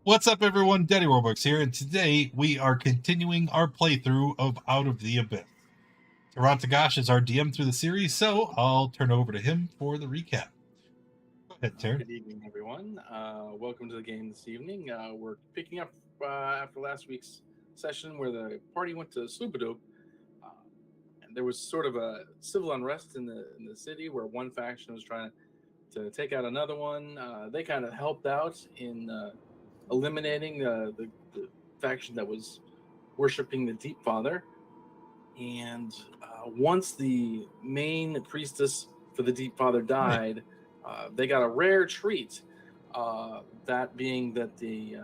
What's up, everyone? Daddy Robux here, and today we are continuing our playthrough of Out of the Abyss. Tarantagash is our DM through the series, so I'll turn over to him for the recap. Go ahead, Taryn. Good evening, everyone. Welcome to the game this evening. We're picking up after last week's session where the party went to Sloopadoop. And there was sort of a civil unrest in the city where one faction was trying to take out another one. They kind of helped out in eliminating the faction that was worshiping the Deep Father. And once the main priestess for the Deep Father died, they got a rare treat. That being that the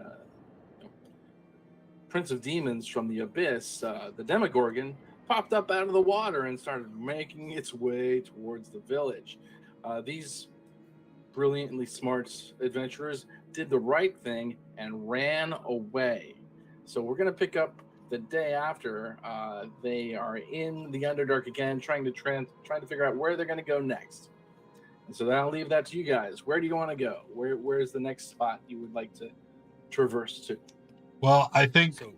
Prince of Demons from the Abyss, the Demogorgon, popped up out of the water and started making its way towards the village. These brilliantly smart adventurers did the right thing and ran away. So we're going to pick up the day after. They are in the Underdark again, trying to figure out where they're going to go next. And so I'll leave that to you guys. Where do you want to go? Where's the next spot you would like to traverse to? Well, I think... So,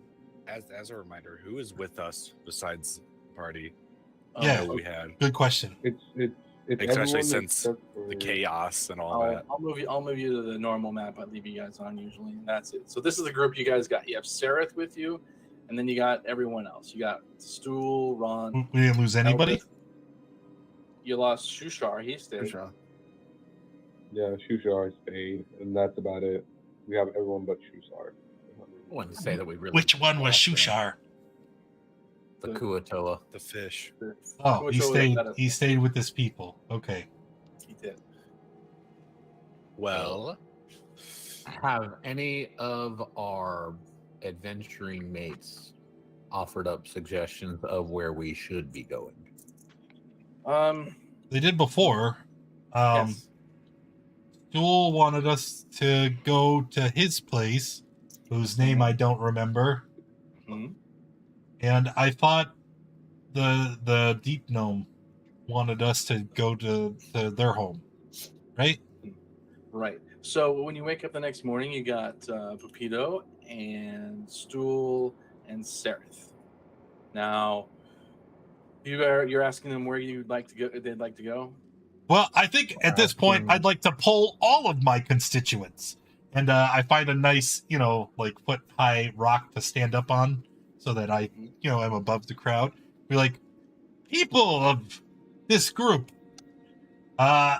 as a reminder, who is with us besides the party? Yeah, we had. Good question. It's especially since the chaos and all that. I'll move you to the normal map I leave you guys on usually, and that's it. So this is the group you guys got. You have Sereth with you, and then you got everyone else. You got Stool, Ron. We didn't lose anybody? Elvis. You lost Shushar. He stayed. Yeah, Shushar stayed, and that's about it. We have everyone but Shushar. I wouldn't say that we really. Which one was Shushar? The Kuatoa. The fish. Oh, he stayed with his people. Okay. He did. Well, have any of our adventuring mates offered up suggestions of where we should be going? They did before. Yes. Stool wanted us to go to his place, whose name I don't remember. Mm-hmm. And I thought the Deep Gnome wanted us to go to their home, right? Right. So when you wake up the next morning, you got Pepito and Stool and Sereth. Now, you're asking them where you'd like to go. They'd like to go. Well, I think at this point, I'd like to poll all of my constituents, and I find a nice, foot-high rock to stand up on, so that I, am above the crowd. Be like, people of this group, I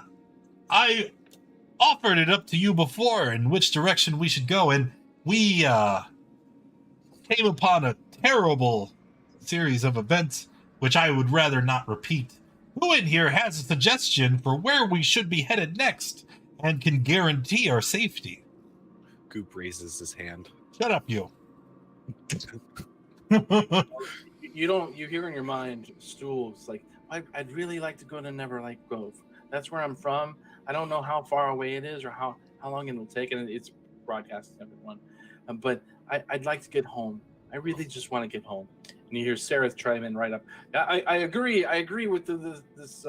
offered it up to you before in which direction we should go, and we came upon a terrible series of events, which I would rather not repeat. Who in here has a suggestion for where we should be headed next and can guarantee our safety? Goop raises his hand. Shut up, you. You hear in your mind, Stool's like, I'd really like to go to Neverlight Grove. That's where I'm from. I don't know how far away it is or how long it'll take, and it's broadcast to everyone. But I'd like to get home. I really just want to get home. And you hear Sereth chime in right up. I agree with this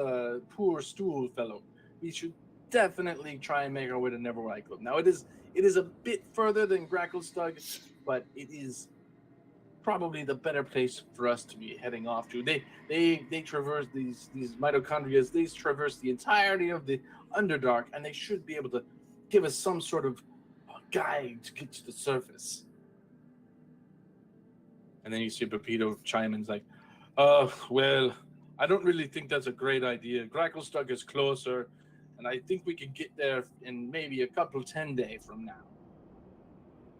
poor Stool fellow. We should definitely try and make our way to Neverlight Grove. Now it is a bit further than Gracklestug, but it is probably the better place for us to be heading off to. They traverse these mitochondria. They traverse the entirety of the Underdark, and they should be able to give us some sort of guide to get to the surface. And then you see Pepito chime in, like, well, I don't really think that's a great idea. Gracklestug is closer, and I think we could get there in maybe a couple 10 days from now.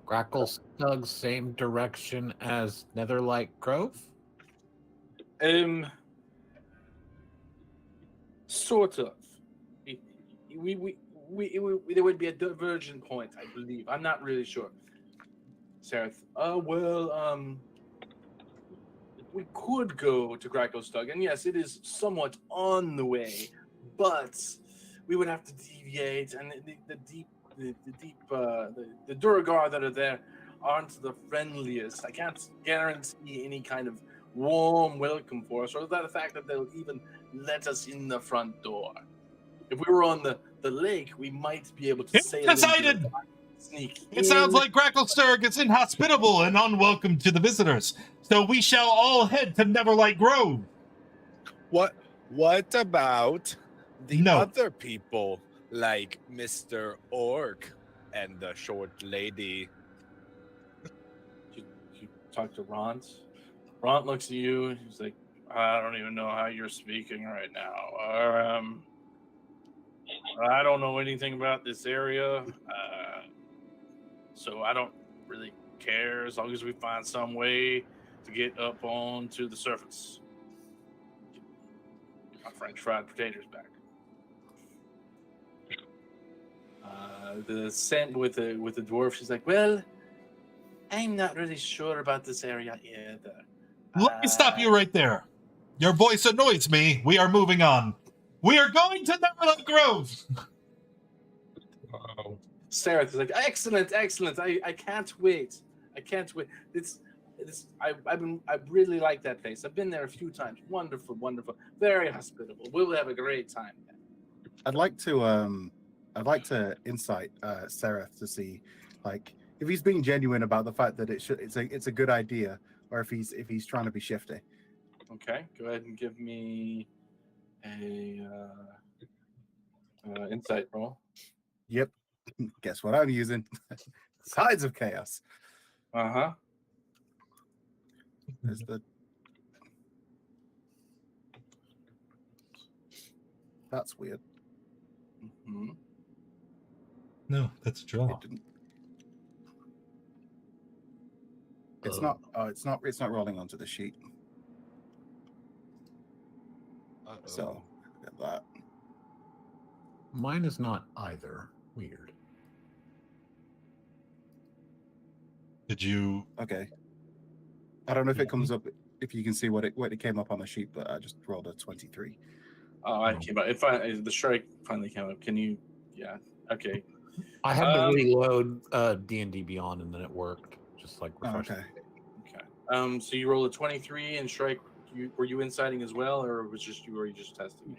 Gracklestug, same direction as Netherlight Grove? Sort of. There would be a divergent point, I believe. I'm not really sure. Sereth, we could go to Gracklestug, and yes, it is somewhat on the way, but we would have to deviate, and the Duragar that are there aren't the friendliest. I can't guarantee any kind of warm welcome for us, or the fact that they'll even let us in the front door. If we were on the lake, we might be able to sail Poseidon! sneak It sounds in. like Gracklesturg is inhospitable and unwelcome to the visitors, so we shall all head to Neverlight Grove. What about the No. other people, like Mr. Orc and the short lady? You talk to Ront. Ront looks at you. And he's like, I don't even know how you're speaking right now. I don't know anything about this area, so I don't really care as long as we find some way to get up onto the surface. Get my French fried potatoes back. The scent with the dwarf. She's like, well, I'm not really sure about this area either. Let me stop you right there. Your voice annoys me. We are moving on. We are going to Neverlight Grove. Wow. Sarah is like, excellent. I can't wait. I really like that place. I've been there a few times. Wonderful, very hospitable. We'll have a great time. I'd like to insight Seraph to see, like, if he's being genuine about the fact that it's a good idea, or if he's trying to be shifty. Okay, go ahead and give me a insight roll. Yep. Guess what I'm using? Sides of Chaos. There's the. That's weird. Mm-hmm. No, that's a draw. It didn't. It's not. Oh, it's not. It's not rolling onto the sheet. So get that. Mine is not either. Weird. Did you? Okay. I don't know if it comes up. If you can see what it came up on the sheet, but I just rolled a 23. Oh, I came up. The strike finally came up. Can you? Yeah. Okay. I had to reload D&D Beyond, and then it worked. Just like refreshing. Okay. So you rolled a 23 and strike. Were you inciting as well, or were you just testing?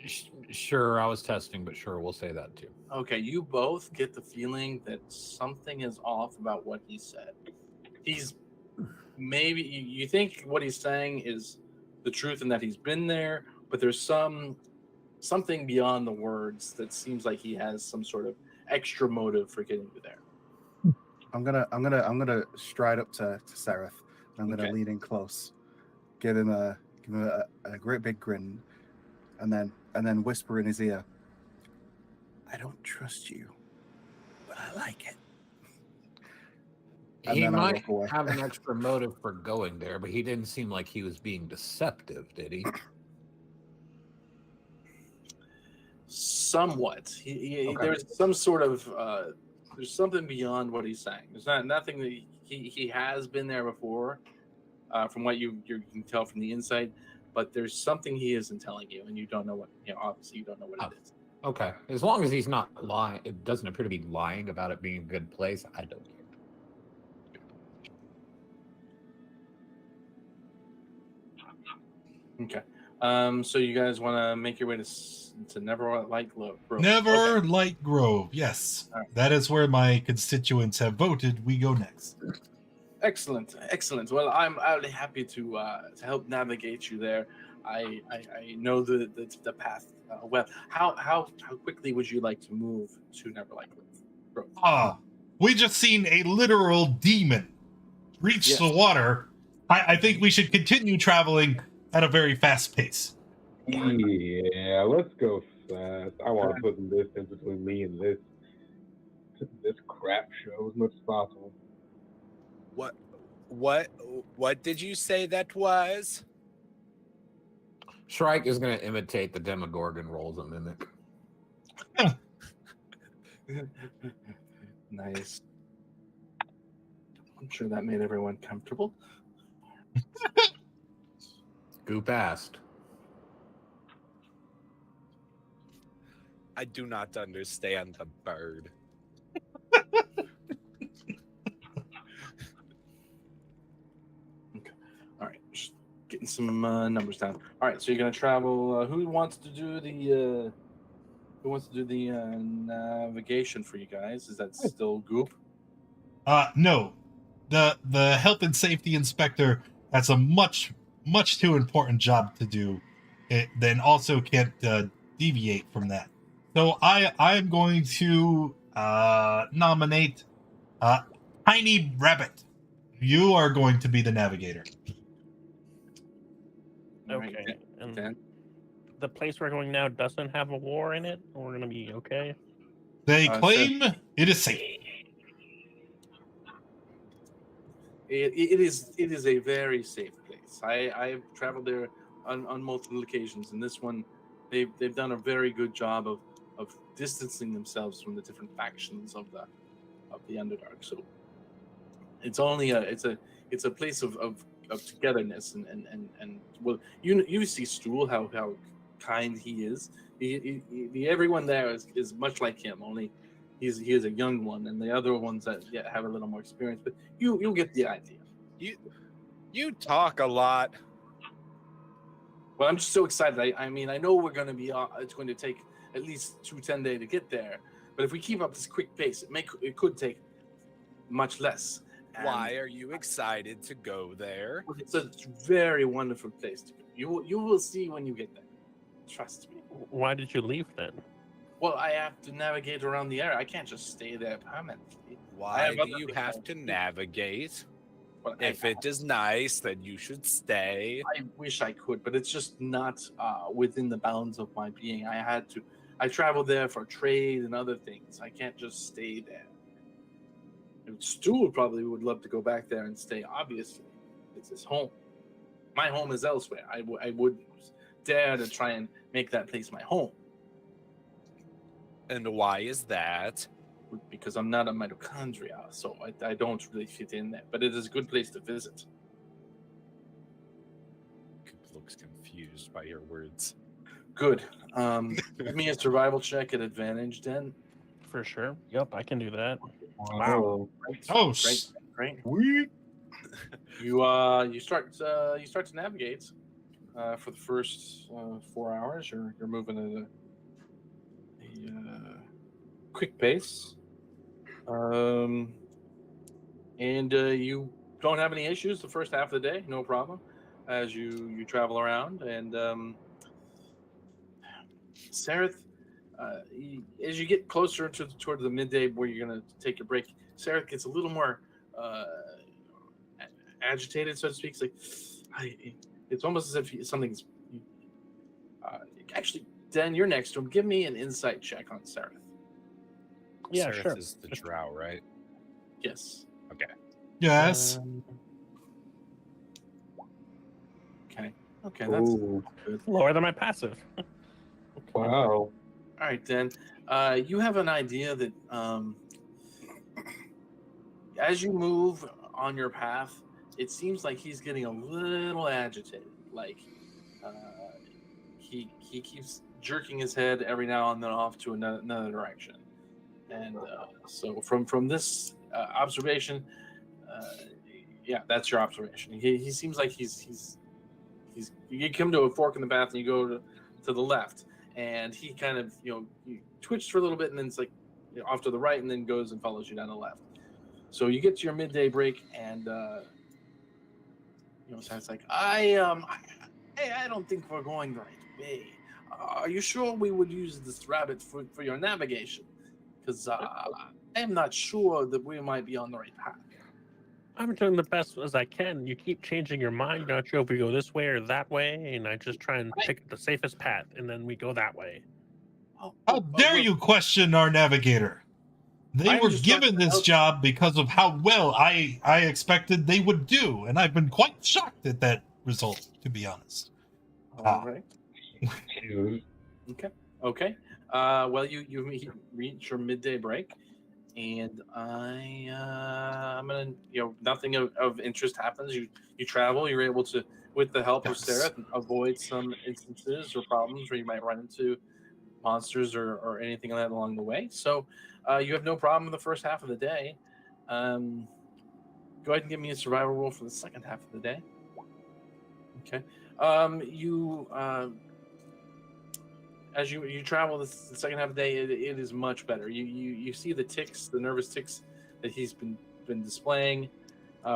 Sure, I was testing, but sure, we'll say that too. Okay, you both get the feeling that something is off about what he said. He's maybe you think what he's saying is the truth and that he's been there, but there's something beyond the words that seems like he has some sort of extra motive for getting you there. I'm gonna stride up to Seraph. I'm gonna lean in close, give him a great big grin, and then whisper in his ear, "I don't trust you, but I like it." And He then I might walk away. have an extra motive for going there, but he didn't seem like he was being deceptive, did he? Somewhat. Okay. There's some sort of there's something beyond what he's saying. There's nothing that he has been there before, from what you can tell from the insight. But there's something he isn't telling you, and you don't know what. Obviously, you don't know what it is. Okay. As long as he's not lying, it doesn't appear to be lying about it being a good place. I don't care. Okay. So you guys want to make your way to Neverlight Grove? Neverlight Grove. Yes, All right. that is where my constituents have voted. We go next. Excellent. Well, I'll be happy to help navigate you there. I know the path well. How quickly would you like to move to Neverlight Grove? We just seen a literal demon reach the water. I think we should continue traveling at a very fast pace. Yeah, let's go fast. I want to put some distance between me and this crap show as much as possible. What did you say that was? Shrike is going to imitate the Demogorgon roles a mimic. Nice. I'm sure that made everyone comfortable. Goop asked. I do not understand the bird. Okay. All right. Just getting some numbers down. All right. So you're gonna travel. Who wants to do the navigation for you guys? Is that still Goop? No, the health and safety inspector has a much too important job to do. It then also can't deviate from that. So I'm going to nominate Tiny Rabbit. You are going to be the navigator. All right, Okay. And Dan. the place we're going now doesn't have a war in it. We're gonna be okay. They Sure. claim it is safe. It is a very safe place. I've traveled there on multiple occasions, and this one, they've done a very good job of distancing themselves from the different factions of the Underdark. So it's only it's a place of togetherness and well, you see Stool how kind he is. Everyone there is much like him, only he is a young one, and the other ones that have a little more experience. But you'll get the idea. You talk a lot. Well, I'm just so excited. I mean, I know we're going to be. It's going to take at least 10 days to get there. But if we keep up this quick pace, it could take much less. And Why are you excited to go there? it's a very wonderful place to go. You will see when you get there. Trust me. Why did you leave then? Well, I have to navigate around the area. I can't just stay there permanently. Why have do other you things have I to do. navigate? Well, If it is nice, then you should stay. I wish I could, but it's just not within the bounds of my being. I traveled there for trade and other things. I can't just stay there. Stu probably would love to go back there and stay. Obviously, it's his home. My home is elsewhere. I would dare to try and make that place my home And why is that? because I'm not a mitochondria, so I don't really fit in there. But it is a good place to visit. Looks confused by your words. Good. Give me a survival check at advantage, then. For sure. Yep, I can do that. Wow. Oh, Great. Sweet. You start to navigate for the first 4 hours. You're moving at a quick pace, and you don't have any issues the first half of the day. No problem as you travel around. And Sareth, as you get closer toward the midday where you're going to take your break, Sareth gets a little more agitated, so to speak. It's like it's almost as if something's actually. Dan, you're next to him. Give me an insight check on Sareth. Yeah, Sareth sure. is the drow, right? Yes. yes. Okay. That's Ooh. good. Lower than my passive. Wow. All right, Dan. You have an idea that as you move on your path, it seems like he's getting a little agitated. Like he keeps jerking his head every now and then off to another direction. And so from this observation, yeah, that's your observation. He seems like he's you come to a fork in the path and you go to the left, and he kind of you twitched for a little bit, and then it's like off to the right, and then goes and follows you down the left. So you get to your midday break, and so it's like I don't think we're going the right way. Are you sure we would use this rabbit for your navigation? Because I am not sure that we might be on the right path. I'm doing the best as I can. You keep changing your mind. You're not sure if we go this way or that way, and I just try and pick the safest path, and then we go that way. How dare you question our navigator? They I'm were just trying given to this help. job because of how well I expected they would do, and I've been quite shocked at that result, to be honest. All right. Shoot. Okay. Well, you reach your midday break, and I'm gonna nothing of interest happens. You travel. You're able to, with the help of Yes. Sarah, avoid some instances or problems where you might run into monsters or anything like that along the way. So you have no problem in the first half of the day. Go ahead and give me a survival roll for the second half of the day. Okay. As you travel the second half of the day, it is much better. You see the ticks, the nervous ticks that he's been been displaying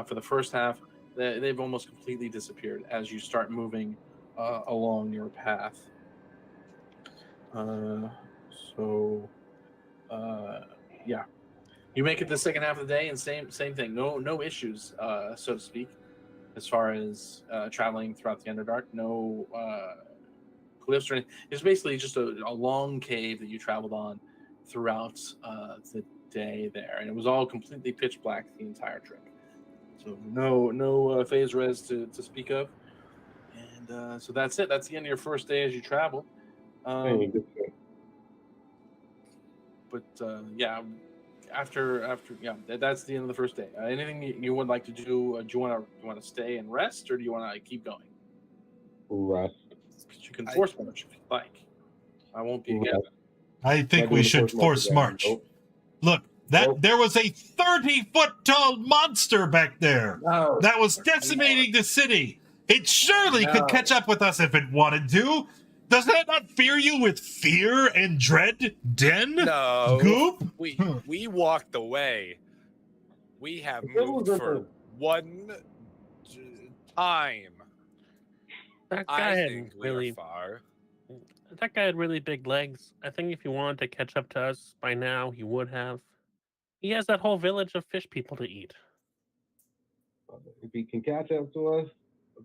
for the first half, they've almost completely disappeared as you start moving along your path. Yeah, you make it the second half of the day, and same thing. No issues, so to speak, as far as traveling throughout the Underdark. No cliffs or anything. It's basically just a long cave that you traveled on throughout the day there, and it was all completely pitch black the entire trip. So no phase res to speak of, and so that's it. That's the end of your first day as you travel. But after that's the end of the first day. Anything you would like to do? Do you want to stay and rest, or do you want to keep going? Rest. You can force march if you like. I won't be against it. I think we should force march. Look, there was a 30-foot tall monster back there that was decimating the city. It surely could catch up with us if it wanted to. Does that not fill you with fear and dread, Den? No. Goop? We walked away. We have moved for one time. That guy had think really we are far. That guy had really big legs. I think if he wanted to catch up to us by now, he would have. He has that whole village of fish people to eat. If he can catch up to us,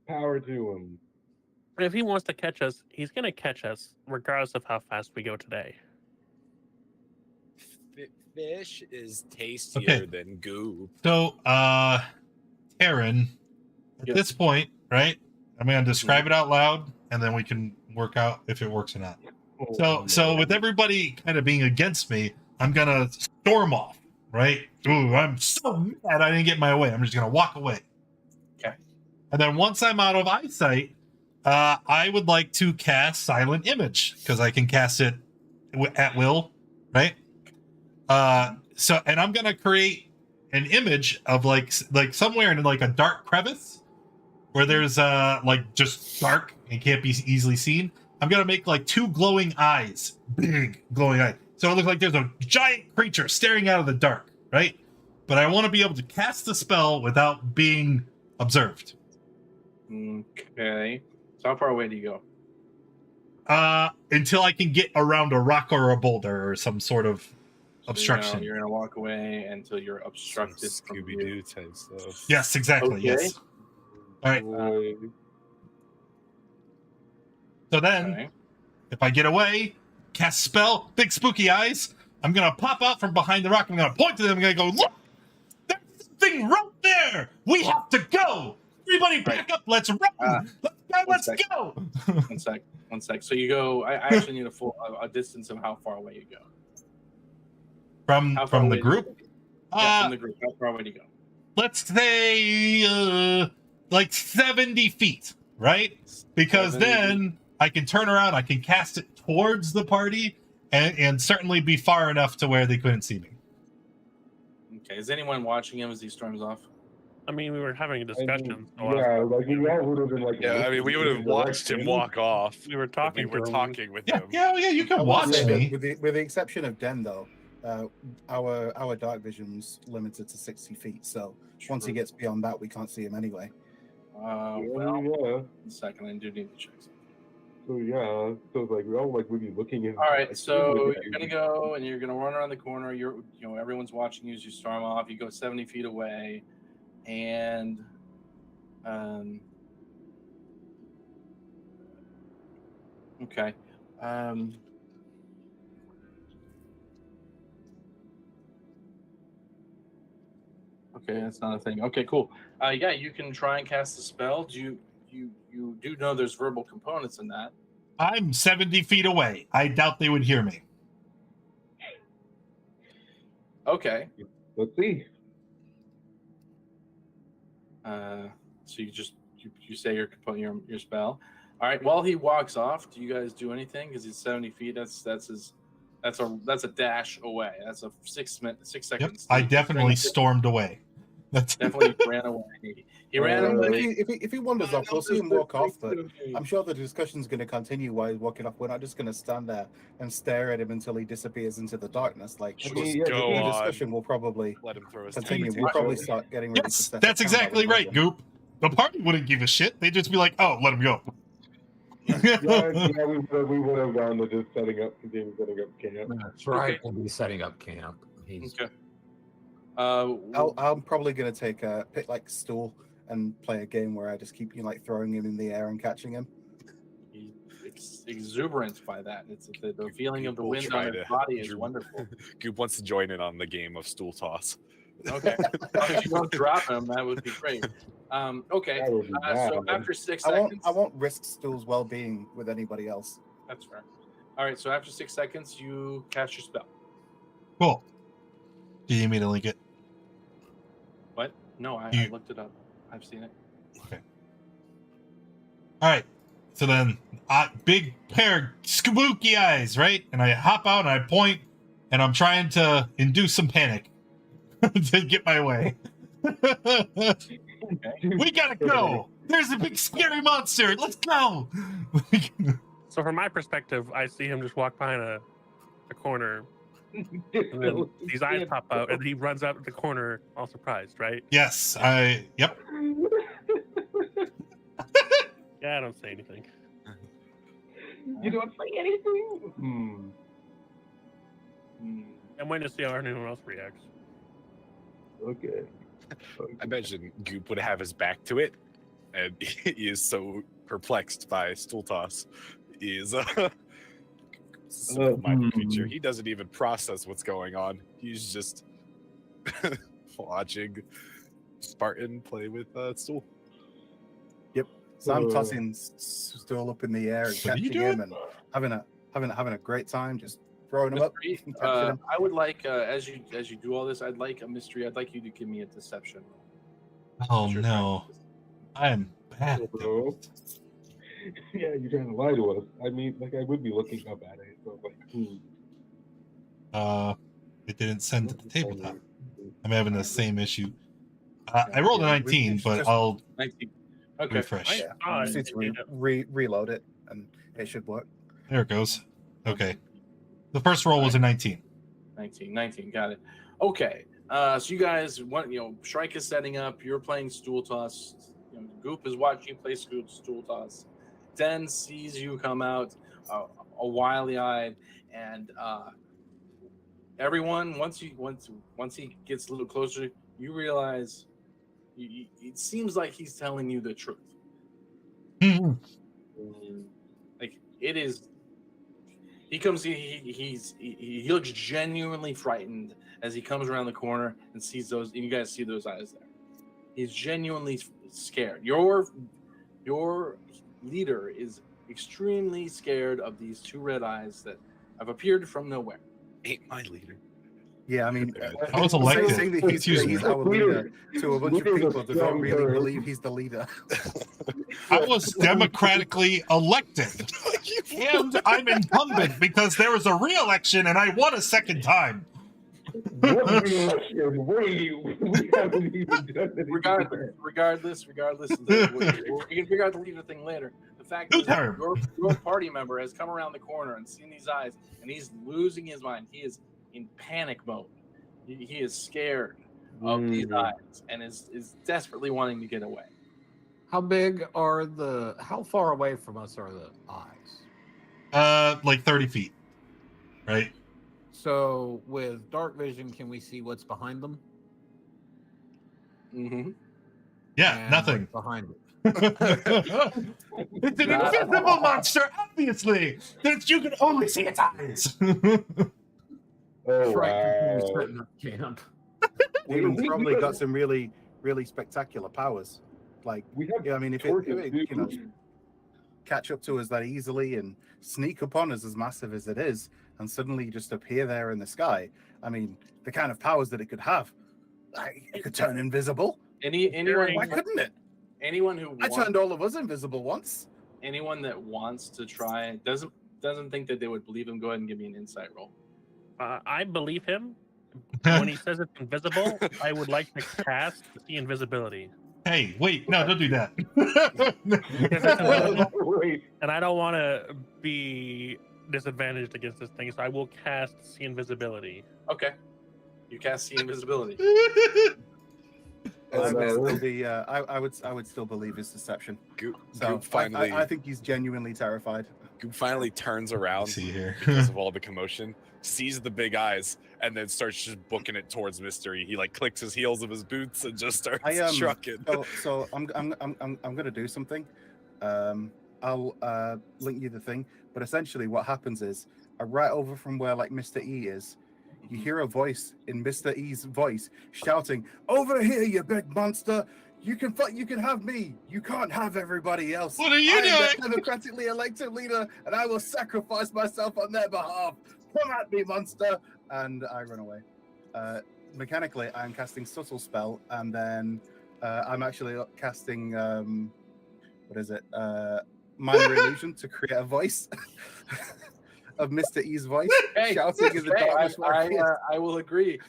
power to him. And if he wants to catch us, he's going to catch us regardless of how fast we go today. Fish is tastier than goop. So, Aaron, at this point, right? I'm going to describe it out loud, and then we can work out if it works or not. So with everybody kind of being against me, I'm going to storm off, right? Ooh, I'm so mad I didn't get my way. I'm just going to walk away. Okay. And then once I'm out of eyesight, I would like to cast Silent Image, because I can cast it at will, right? And I'm going to create an image of like somewhere in like a dark crevice where there's like just dark and can't be easily seen. I'm gonna make like two glowing eyes, big glowing eyes. So it looks like there's a giant creature staring out of the dark, right? But I want to be able to cast the spell without being observed. Okay. So how far away do you go? Until I can get around a rock or a boulder or some sort of obstruction. You're gonna walk away until you're obstructed. Scooby-Doo type stuff. Yes, exactly. Okay. Yes. All right. So then, if I get away, cast spell, big spooky eyes, I'm going to pop out from behind the rock. I'm going to point to them. I'm going to go, look, there's something right there. We have to go. Everybody back up. Let's run. Let's go. One sec. So you go, I actually need a distance of how far away you go. From the group? From the group. How far away do you go? Let's say like 70 feet, right? Because 70 then I can turn around, I can cast it towards the party, and certainly be far enough to where they couldn't see me. Okay, is anyone watching him as he storms off? I mean, we were having a discussion. We would have been like. Yeah, I mean, we would have watched him walk off. We were talking. We were talking with him. Yeah, you can watch me. With the exception of Den, though, our dark vision's limited to 60 feet. So once he gets beyond that, we can't see him anyway. One second, I do need to check something. So we'd be looking in. All right, so you're gonna go and you're gonna run around the corner. Everyone's watching you as you storm off. You go 70 feet away, and okay. Okay, that's not a thing. Okay, cool. Yeah, you can try and cast the spell. You do know there's verbal components in that. I'm 70 feet away. I doubt they would hear me. Okay. Let's see. So you say your spell. All right. While he walks off, do you guys do anything? Because he's 70 feet. That's a dash away. That's a 6 seconds. Yep, I definitely stormed away. That's Definitely ran away. He ran away. If he wanders off, we'll see him walk off. But I'm sure the discussion's going to continue while he's walking off. We're not just going to stand there and stare at him until he disappears into the darkness. Like Just the go on. discussion will probably Let him throw his continue. tank We'll to probably it. start getting ready to yes, set that's up camp exactly by the right, problem. Goop. The party wouldn't give a shit. They'd just be like, "Oh, let him go." Yeah, we would have gone to just setting up camp. That's right. We'll be setting up camp. He's Okay. I'm probably going to take a pick like stool and play a game where I just keep throwing him in the air and catching him. He's exuberant by that. It's the feeling of the We'll wind try on his to body is dream. wonderful. Goop wants to join in on the game of stool toss. Okay, if you don't drop him, that would be great. Okay, That would be so bad. after 6 I seconds, won't risk stool's well-being with anybody else. that's fair. All right, so after 6 seconds, you cast your spell. Cool. Do you need me to link it? What? No, I You- looked it up. I've seen it. All right. So then, big pair of spooky eyes, right? And I hop out and I point, and I'm trying to induce some panic to get my way. We gotta go. There's a big scary monster. Let's go. So from my perspective, I see him just walk behind a corner, and then these eyes pop out, and he runs out of the corner, all surprised, right? Yes. Yep. Yeah, I don't say anything. You don't say anything. I'm waiting to see how anyone else reacts. Okay. I imagine Goop would have his back to it, and he is so perplexed by stool toss. He is a simple-minded creature. He doesn't even process what's going on. He's just watching Spartan play with stool. So I'm tossing stool up in the air and What are you catching him and having a great time, just throwing him up. Mystery, and catching him. I would like as you do all this, I'd like a mystery. I'd like you to give me a deception. Oh Sure. no, I am bad. at Bro. this. Yeah, you're trying to lie to us. I mean, I would be looking up at it. So It didn't send to the tabletop. I'm having the same issue. I rolled a Yeah, 19, but just- I'll 19. Okay. refresh. Yeah, Oh, just need to reload it, and it should work. There it goes. Okay. The first roll was a 19. 19. Got it. Okay. So you guys Shrike is setting up. You're playing stool toss. Goop is watching you play stool toss. Den sees you come out, a wily-eyed, and everyone once he gets a little closer, you realize it seems like he's telling you the truth. Like it is. He comes. He looks genuinely frightened as he comes around the corner and sees those. And you guys see those eyes there. He's genuinely scared. Your leader is extremely scared of these two red eyes that have appeared from nowhere. Ain't my leader. Yeah, I mean, I was elected. saying that Excuse me. he's our leader to a bunch of Leader's a people that don't strong really word. believe he's the leader. I was democratically elected. And I'm incumbent because there was a re-election and I won a second time. what reaction? We haven't even done anything. Regardless, we can figure out the leader thing later. The fact is, Term. your party member has come around the corner and seen these eyes, and he's losing his mind. He is in panic mode. He is scared of these eyes and is desperately wanting to get away. How far away from us are the eyes? Like 30 feet. Right? So with dark vision, can we see what's behind them? Mm-hmm. Yeah, And nothing. what's behind it? It's an invisible monster, obviously. That you can only see its eyes. Oh, Right, wow. setting up camp. Demon's we probably could- got some really, really spectacular powers. Like, We have yeah, I mean, if torches, it catch up to us that easily and sneak upon us as massive as it is, and suddenly just appear there in the sky. I mean, the kind of powers that it could have. It could turn invisible. Anyone Why couldn't it? anyone who I wants, turned all of us invisible once. anyone that wants to try doesn't think that they would believe him. Go ahead and give me an insight roll. I believe him, when he says it's invisible, I would like to cast the invisibility. Hey, wait, no, don't do that. If it's invisible, Wait, and I don't want to be disadvantaged against this thing, so I will cast see invisibility. Okay. You cast see invisibility. I would no. still be. I would still believe his deception. Goop, So Goop finally, I think he's genuinely terrified. Goop finally turns around See here. because of all the commotion, sees the big eyes, and then starts just booking it towards Mystery. He like clicks his heels of his boots and just starts trucking. So I'm gonna do something. I'll link you the thing. But essentially, what happens is, right over from where like Mr. E is, you hear a voice in Mr. E's voice shouting, "Over here, you big monster! You can have me. You can't have everybody else. What are you I am doing? the democratically elected leader, and I will sacrifice myself on their behalf. Come at me, monster!" And I run away. Mechanically, I'm casting subtle spell, and then I'm actually casting what is it? Minor illusion to create a voice of Mr. E's voice Hey, shouting in the darkness. I will agree.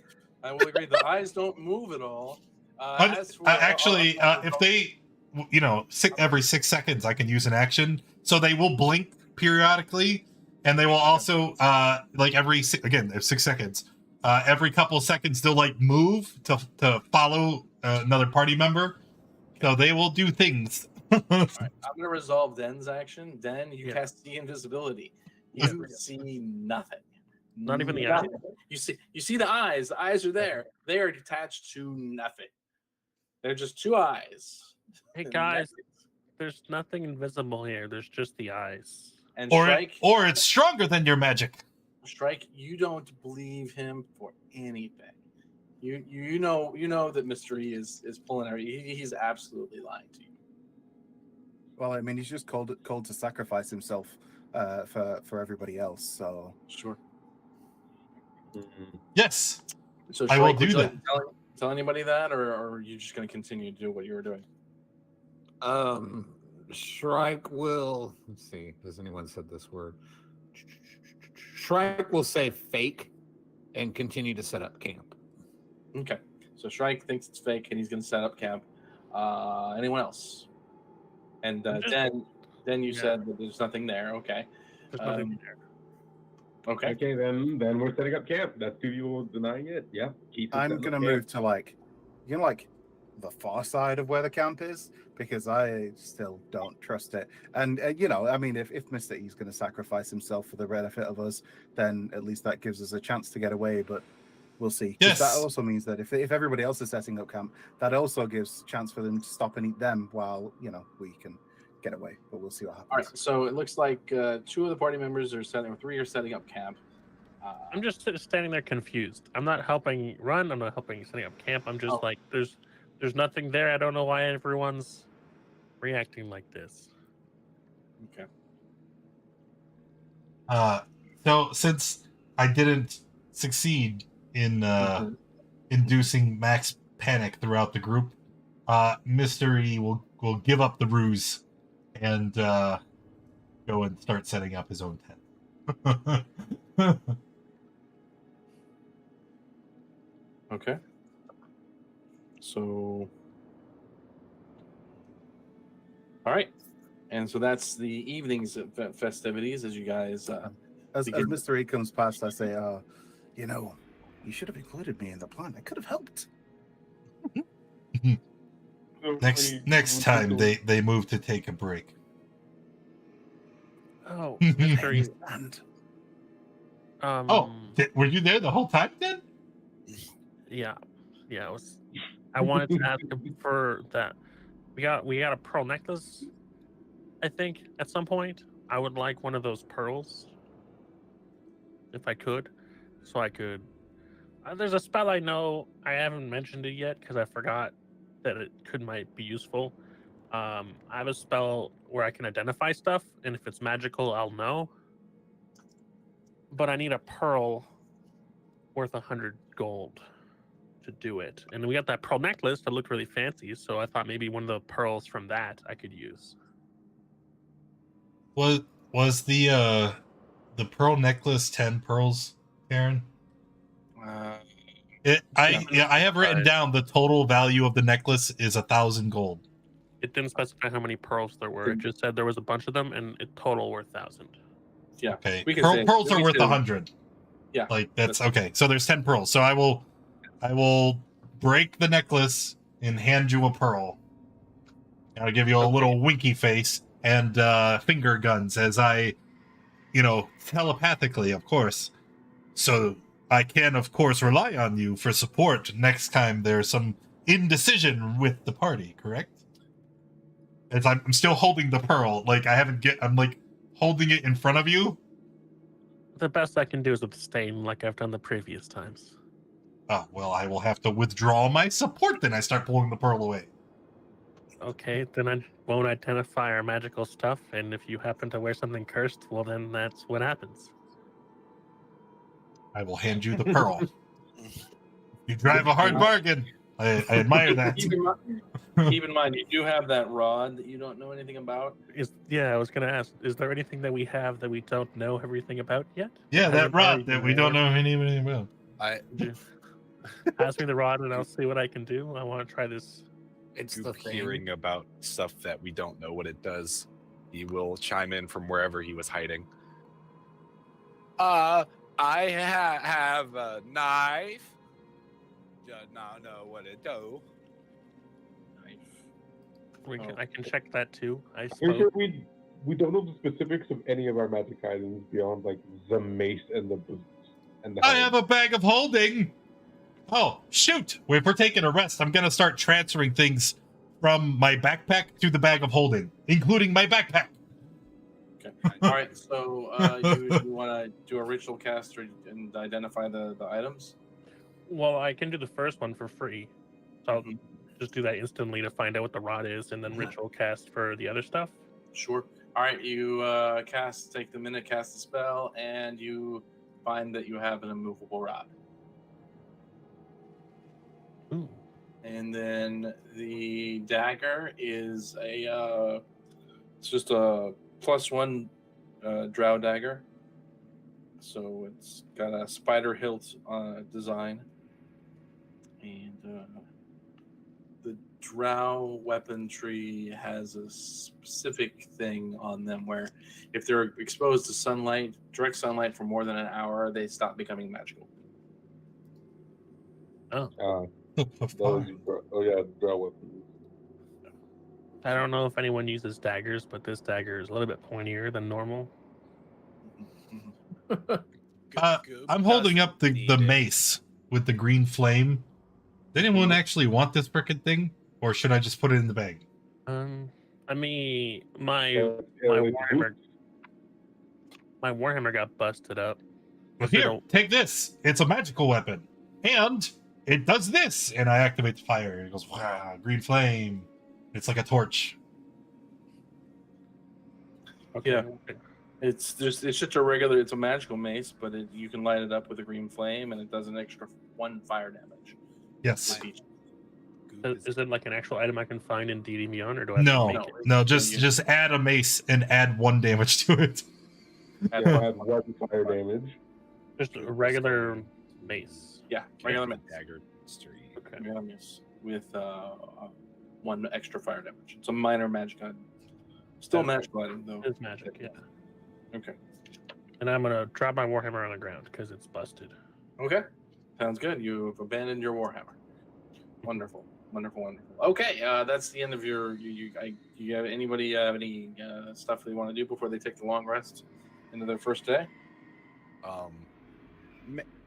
I will agree. The eyes don't move at all. Actually, if they, every 6 seconds, I can use an action. So they will blink periodically, and they will also, every 6 seconds, every couple of seconds, they'll like move to follow another party member. So they will do things. All right, I'm gonna resolve Den's action. Den, you cast see invisibility. You see nothing. Not even the eyes. You see the eyes. The eyes are there. They are detached to nothing. They're just two eyes. Hey guys, there's nothing invisible here. There's just the eyes. And or it's stronger than your magic. Strike, you don't believe him for anything. You know that Mystery is pulling out. He's absolutely lying to you. Well, I mean, he's just called to sacrifice himself for everybody else. So Sure. Yes. So I will Shrike, would do you that. like to tell anybody that, or are you just going to continue to do what you were doing? Shrike will. Let's see. Has anyone said this word? Shrike will say fake and continue to set up camp. Okay. So Shrike thinks it's fake, and he's going to set up camp. Anyone else? And then you said that there's nothing there. Okay. There's nothing there. Okay. Okay, then we're setting up camp. That's two people denying it. Yeah. I'm gonna move to the far side of where the camp is, because I still don't trust it. And I mean, if Mr. E's going to sacrifice himself for the benefit of us, then at least that gives us a chance to get away. But we'll see. Yes. That also means that if everybody else is setting up camp, that also gives a chance for them to stop and eat them while we can get away. But we'll see what happens. All right. So it looks like 2 of the party members are setting, or 3 are setting up camp. I'm just standing there confused. I'm not helping run. I'm not helping setting up camp. I'm just like, there's nothing there. I don't know why everyone's reacting like this. Okay. So since I didn't succeed in inducing max panic throughout the group, Mystery will give up the ruse and go and start setting up his own tent. Okay. So, all right, and so that's the evening's festivities as you guys. As Mr. E comes past, I say, you should have included me in the plan. I could have helped. Next time they move to take a break. Oh, Mystery. And Were you there the whole time then? Yeah. It was. I wanted to ask him for that. We got a pearl necklace. I think at some point I would like one of those pearls, if I could, so I could. There's a spell I know I haven't mentioned it yet because I forgot that it might be useful. I have a spell where I can identify stuff, and if it's magical, I'll know. But I need a pearl worth 100 gold to do it. And we got that pearl necklace that looked really fancy, so I thought maybe one of the pearls from that I could use. Was the pearl necklace 10 pearls, Aaron? I have written down the total value of the necklace is 1,000 gold. It didn't specify how many pearls there were. It just said there was a bunch of them, and it total worth 1,000. Yeah. Okay. We can say Pearls are we worth said- 100. Yeah. Like that's okay. So there's 10 pearls. So I will break the necklace and hand you a pearl. I'll give you a little winky face and finger guns as I, telepathically, of course. So I can, of course, rely on you for support next time there's some indecision with the party, correct? As I'm still holding the pearl. Like I'm like holding it in front of you. The best I can do is abstain like I've done the previous times. Oh, well, I will have to withdraw my support then. I start pulling the pearl away. Okay, then I won't identify our magical stuff, and if you happen to wear something cursed, well, then that's what happens. I will hand you the pearl. You drive a hard bargain. I admire that. Keep in mind, you do have that rod that you don't know anything about. I was going to ask, is there anything that we have that we don't know everything about yet? Yeah, that rod that we don't know anything about. Pass me the rod and I'll see what I can do. I want to try this. It's the Goop thing. hearing about stuff that we don't know what it does. He will chime in from wherever he was hiding. I have a knife. Just not know what it do. I can check that too, I Pretty suppose. sure we don't know the specifics of any of our magic items beyond like the mace and the boots and the. I have a bag of holding. Oh, shoot. If we're taking a rest, I'm going to start transferring things from my backpack to the bag of holding, including my backpack. Okay. All right. So you want to do a ritual cast and identify the items? Well, I can do the first one for free. So I'll just do that instantly to find out what the rod is, and then ritual cast for the other stuff. Sure. All right. You take the minute, cast the spell, and you find that you have an immovable rod. Ooh. And then the dagger is it's just a +1 drow dagger. So it's got a spider hilt design. And the drow weaponry has a specific thing on them where if they're exposed to direct sunlight for more than an hour, they stop becoming magical. Those, draw weapons. I don't know if anyone uses daggers, but this dagger is a little bit pointier than normal. I'm holding up the mace with the green flame. Does anyone actually want this frickin' thing? Or should I just put it in the bag? I mean, my Warhammer. Warhammer got busted up. Well, here, take this. It's a magical weapon. And it does this. And I activate the fire. It goes, wow, green flame. It's like a torch. Okay. Yeah. It's just a regular. It's a magical mace, but you can light it up with a green flame, and it does an extra 1 fire damage. Yes. Is it like an actual item I can find in D&D Beyond, or do I have No, to make it? no. Just add a mace and add 1 damage to it. Add Add 1 fire damage. Just a regular mace. Yeah, regular mace. Dagger. Okay. Regular mace with 1 extra fire damage. It's a minor magic item. Still a magical item though. It's magic, yeah. Okay. And I'm gonna drop my Warhammer on the ground because it's busted. Okay. Sounds good. You've abandoned your Warhammer. Wonderful. Okay, that's the end of your. You have anybody have any stuff they want to do before they take the long rest into their first day?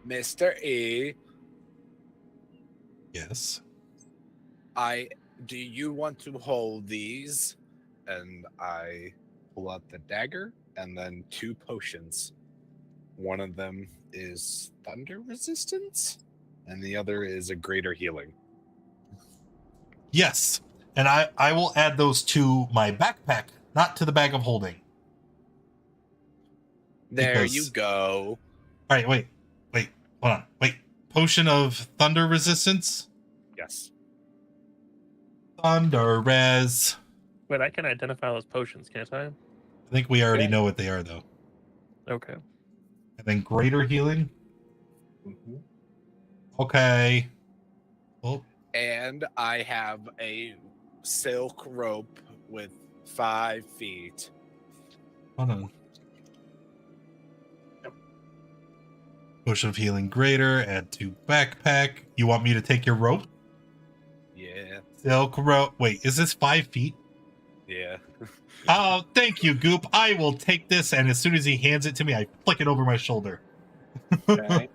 Mr. E, Yes. do you want to hold these? And I pull out the dagger and then 2 potions. One of them is thunder resistance, and the other is a greater healing. Yes. And I will add those to my backpack, not to the bag of holding. There Because- you go. All right, wait. Hold on. Wait. Potion of thunder resistance? Yes. Thunder res. Wait, I can identify those potions, can't I? I think we already Yeah. know what they are, though. Okay. And then greater healing. Okay. Well, And I have a silk rope with 5 feet. hold on. Potion of healing greater. Add to backpack. You want me to take your rope? Yeah, Silk rope. Wait, is this 5 feet? yeah. Oh, thank you, Goop. I will take this, and as soon as he hands it to me, I flick it over my shoulder. Okay.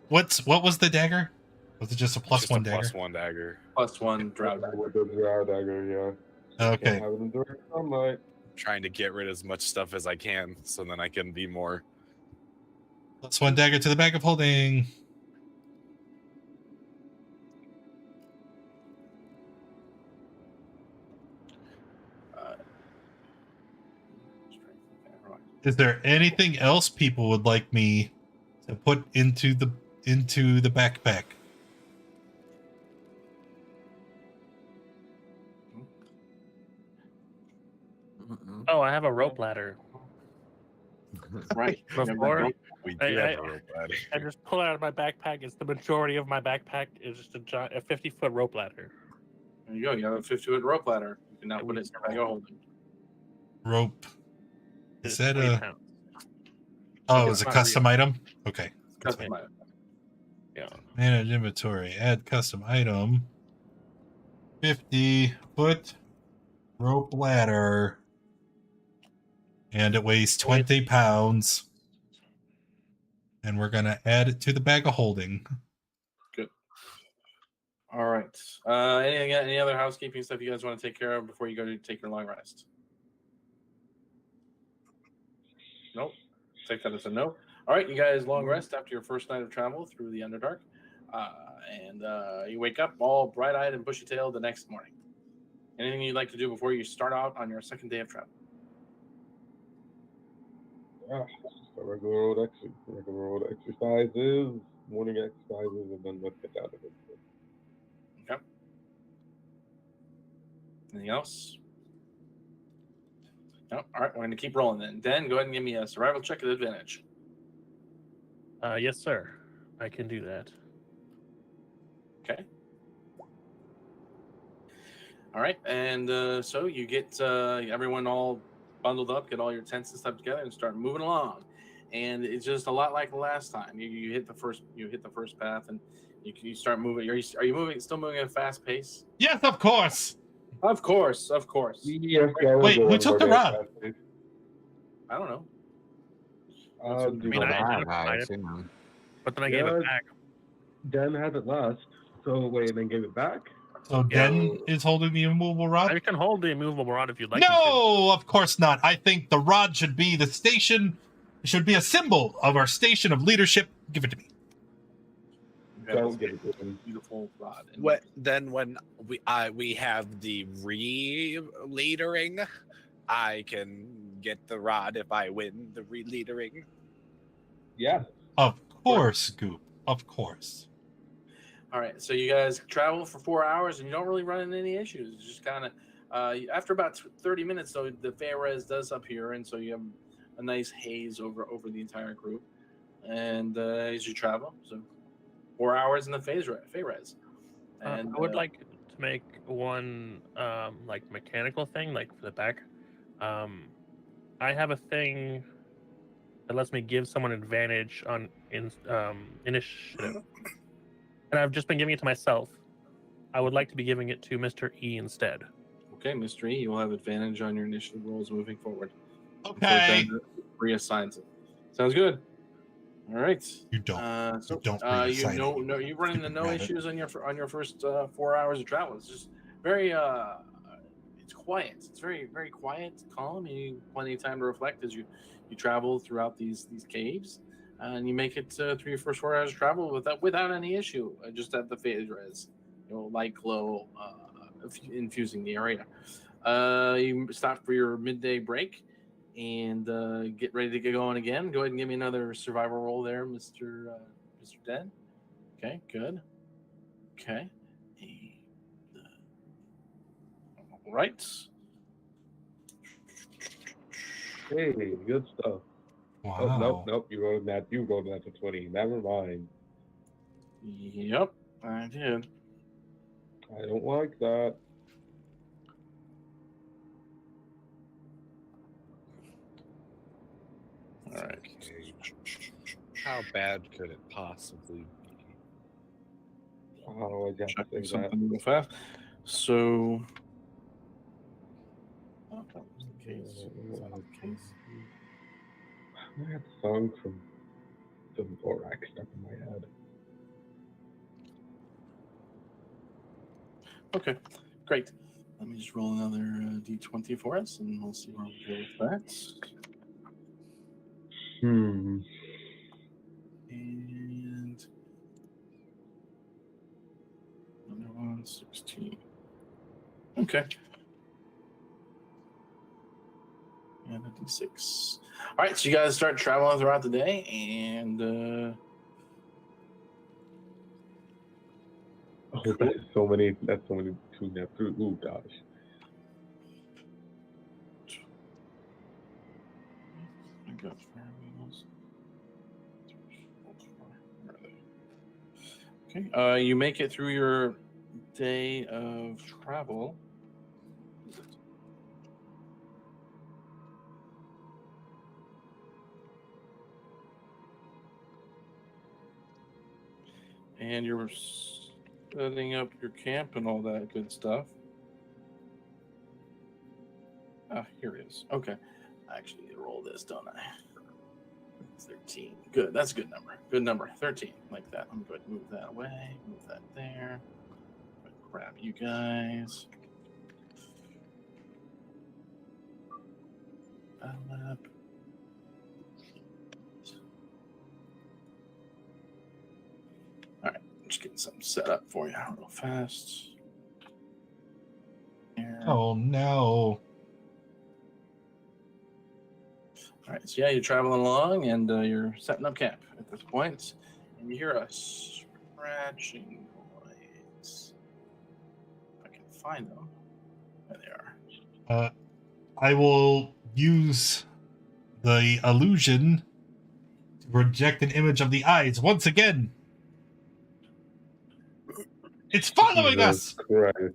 What was the dagger? Was it just a plus Just one a dagger? +1 dagger. +1 drow dagger. With the drow dagger, yeah. Okay. Don't have it in direct sunlight. Trying to get rid of as much stuff as I can so then I can be more. Plus one dagger to the bag of holding. Is there anything else people would like me to put into the backpack? Oh, I have a rope ladder. Right. Before We I- do have I- a rope ladder. I just pull it out of my backpack. It's the majority of my backpack is just a 50-foot rope ladder. There you go. You have a 50-foot rope ladder. You can now put it in your bag of holding. Rope. Is It's that 20 a? pounds. Oh, It's it's a not custom item. Okay. Custom item. Yeah. Manage inventory. Add custom item. 50-foot rope ladder. And it weighs 20 pounds. And we're going to add it to the bag of holding. All right. Any other housekeeping stuff you guys want to take care of before you go to take your long rest? Nope. Take that as a no. All right, you guys long rest after your first night of travel through the Underdark. And you wake up all bright-eyed and bushy-tailed the next morning. Anything you'd like to do before you start out on your second day of travel? Ah, just a regular old exercises, morning exercises, and then let's get out of it. Okay. Anything else? No. All right, we're going to keep rolling then. Dan, go ahead and give me a survival check at advantage. Yes, sir. I can do that. Okay. All right, and so you get everyone all bundled up, get all your tents and stuff together, and start moving along. And it's just a lot like the last time. You hit the first path, and you start moving. Are you moving? Still moving at a fast pace? Yes, of course. Of course. Yes, Wait, who took the rod? I don't know. I mean, I identified it, but then I gave it back. Dan had it last, so wait, and then gave it back? So Yeah. Den is holding the immovable rod? I can hold the immovable rod if you'd like. me to. No, of course not. I think the rod should be the station. It should be a symbol of our station of leadership. Give it to me. You have Don't this give it to him. beautiful rod. And When we have the re-leadering, I can get the rod if I win the re-leadering. Yeah. Of course, Goop. Of course. All right, so you guys travel for 4 hours and you don't really run into any issues. It's just kind of after about 30 minutes, though, the Fey-Res does appear, and so you have a nice haze over the entire group. And as you travel, so 4 hours in the Fey-Res. And I would like to make one like mechanical thing, like for the back. I have a thing that lets me give someone advantage on initiative, and I've just been giving it to myself. I would like to be giving it to Mr. E instead. Okay, Mr. E, you will have advantage on your initiative rolls moving forward. Okay. So reassigns it. Sounds good. All right. You don't. So, don't you reassign it, you run into stupid no rabbit. issues on your first 4 hours of travel. It's just very it's quiet. It's very very quiet, calm. You have plenty of time to reflect as you travel throughout these caves, and you make it through your first 4 hours of travel without any issue. Just at the Fey-Res, light glow infusing the area. You stop for your midday break and get ready to get going again. Go ahead and give me another survival roll there, Mr. Den. Okay, good. Okay. All right. Hey, good stuff. Wow. Oh, nope. You rolled that. You rolled that to 20. Never mind. Yep, I did. I don't like that. All right. Okay. How bad could it possibly be? Oh, I got to Checking say that. something real fast. So, oh, that was the case. Was that not the case? I had the song from the Vorak stuck in my head. Okay, great. Let me just roll another d20 for us, and we'll see where we go with that. And another one, 16. Okay. And a d6. All right, so you guys start traveling throughout the day, and Oh, that's so many. That's so many. Ooh, gosh. I got variables. Where are they? Okay, you make it through your day of travel. And you're setting up your camp and all that good stuff. Ah, here it is. Okay. I actually need to roll this, don't I? 13. Good. That's a good number. Good number. 13. Like that. I'm going to move that away. Move that there. Grab you guys. Up. All right. Just getting something set up for you real fast. Here. Oh no. All right, so yeah, you're traveling along and you're setting up camp at this point, and you hear a scratching noise. If I can find them. There they are. I will use the illusion to project an image of the eyes once again. It's following us! Christ.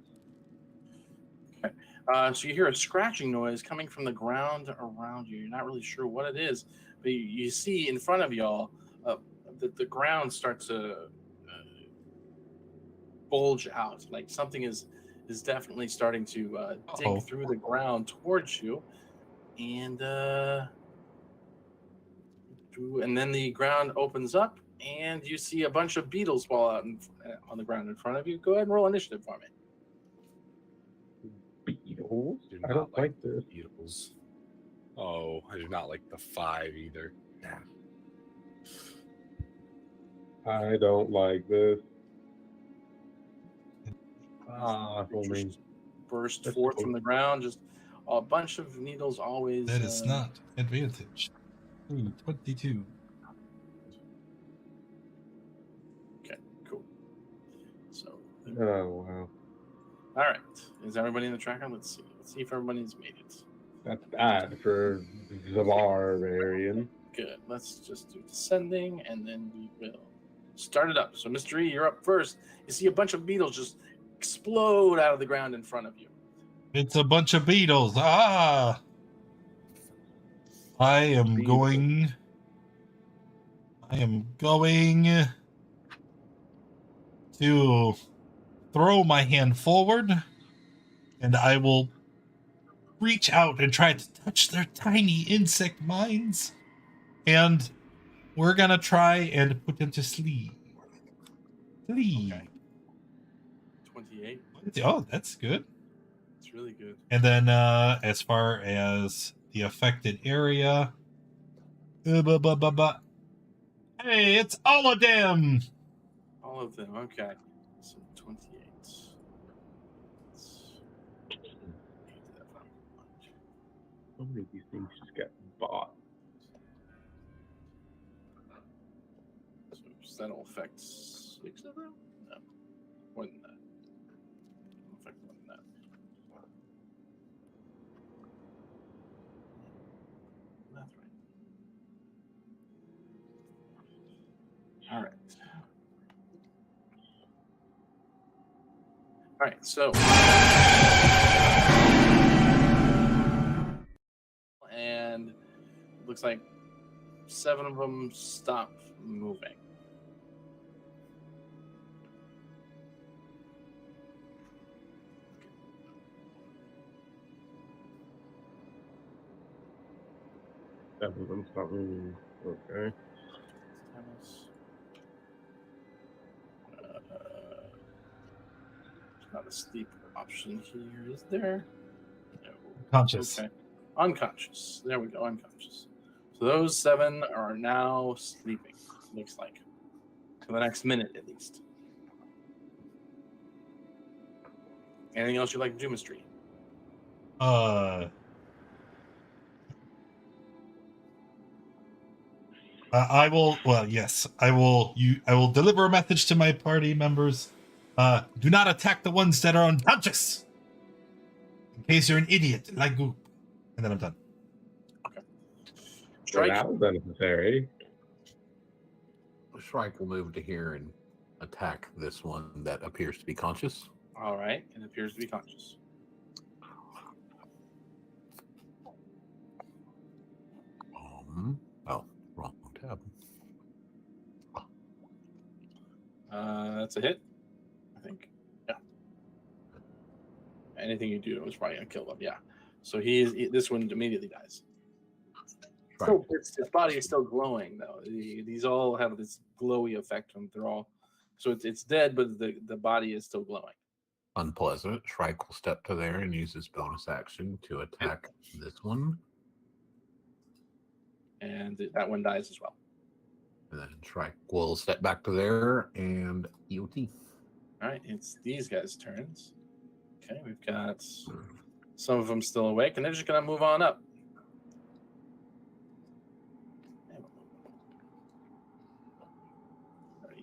So you hear a scratching noise coming from the ground around you. You're not really sure what it is, but you see in front of y'all the ground starts to bulge out. Like something is definitely starting to dig through the ground towards you, and then the ground opens up, and you see a bunch of beetles fall out on the ground in front of you. Go ahead and roll initiative for me. Beetles? Do I not don't like this. Beetles. Oh, I do not like the 5 either. I don't like this. Homie. Burst That's forth cool. from the ground, just a bunch of needles always. That is not advantage. 22. Okay, cool. So, Oh, wow. all right. Is everybody in the tracker? Let's see. Let's see if everybody's made it. That's bad for the barbarian. Good. Let's just do descending, and then we will start it up. So, Mr. E, you're up first. You see a bunch of beetles just explode out of the ground in front of you. It's a bunch of beetles. Ah! I am going to throw my hand forward, and I will reach out and try to touch their tiny insect minds. And we're going to try and put them to sleep. Okay. 28. Oh, that's good. It's really good. And then as far as the affected area, hey, it's all of them. All of them. Okay. So 28. So many of these things just get bought. So that'll affect 6 of them? No. More than that. It'll affect more than that. That's right. All right. All right. So, and it looks like 7 of them stop moving. Everyone's not moving. Okay. There's not a sleep option here, is there? No. Conscious. Okay. Unconscious. There we go. Unconscious. So those 7 are now sleeping. Looks like for the next minute at least. Anything else you'd like to do, Mystery? I will. Well, yes, I will. I will deliver a message to my party members. Do not attack the ones that are unconscious. In case you're an idiot like Goop. And then I'm done. So Strike. that was unnecessary. Shrike will move to here and attack this one that appears to be conscious. All right. It appears to be conscious. Oh, wrong tab. That's a hit, I think. Yeah. Anything you do is probably gonna kill them. Yeah. So this one immediately dies. So its body is still glowing though. These all have this glowy effect on they're all. So it's dead, but the body is still glowing. Unpleasant. Shrike will step to there and use his bonus action to attack this one. And that one dies as well. And then Shrike will step back to there and EOT. All right, it's these guys' turns. Okay, we've got some of them still awake, and they're just gonna move on up.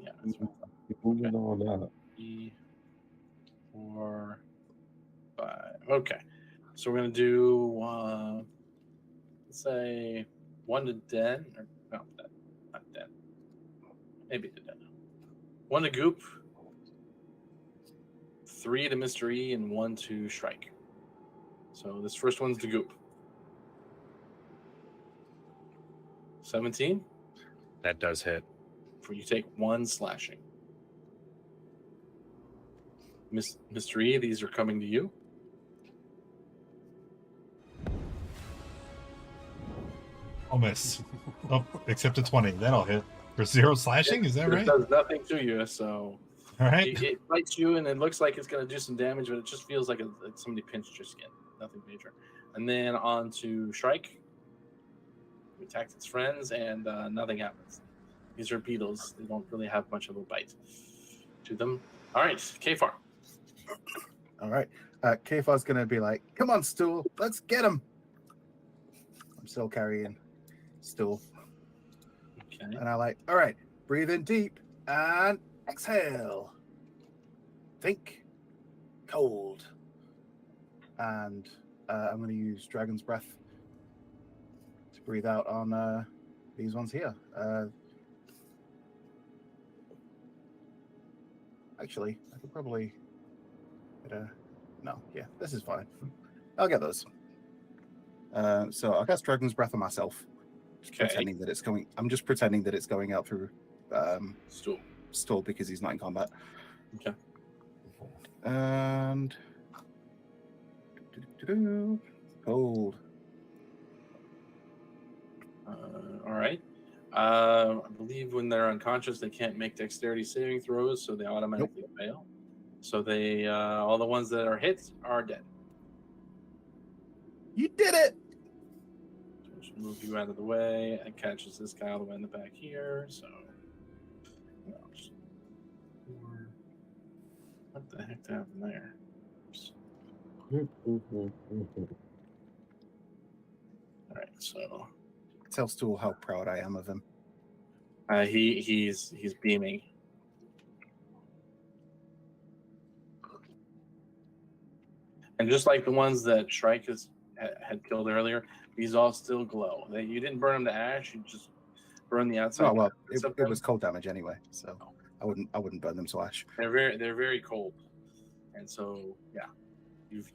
Yeah, that's right. Moving on up. 3, 4, 5. Okay, so we're gonna do let's say 1 to 10, or no, not 10. Maybe to 10. 1 to Goop, 3 to Mystery, and 1 to Shrike. So this first one's to Goop. 17. That does hit. For you take 1 slashing. Mystery, these are coming to you. I'll miss. Oh, except a 20. That'll hit. For 0 slashing? Is that It right? does nothing to you, so All right. it bites you, and it looks like it's going to do some damage, but it just feels like somebody pinched your skin. Nothing major. And then on to Shrike. It attacks its friends, and nothing happens. These are beetles. They don't really have much of a bite to them. All right, Kfar. All right. Kfar's going to be like, come on, Stool, let's get him. I'm still carrying Stool. Okay. And I like, all right, breathe in deep and exhale. Think cold. And I'm going to use Dragon's Breath to breathe out on these ones here. Actually, I could probably no, yeah, this is fine. I'll get those. So I'll cast Dragon's Breath on myself. Okay. Pretending that it's going. I'm just pretending that it's going out through Stool because he's not in combat. Okay. And cold. All right. I believe when they're unconscious, they can't make dexterity saving throws, so they automatically fail. So they all the ones that are hit are dead. You did it. Just move you out of the way. It catches this guy all the way in the back here. So, what the heck happened there? All right, so Tell Stool how proud I am of him. he's beaming. And just like the ones that Shrike had killed earlier, these all still glow. You didn't burn them to ash. You just burn the outside. Oh well, It's it was cold damage anyway, so I wouldn't burn them to ash. They're very cold, and so yeah, you've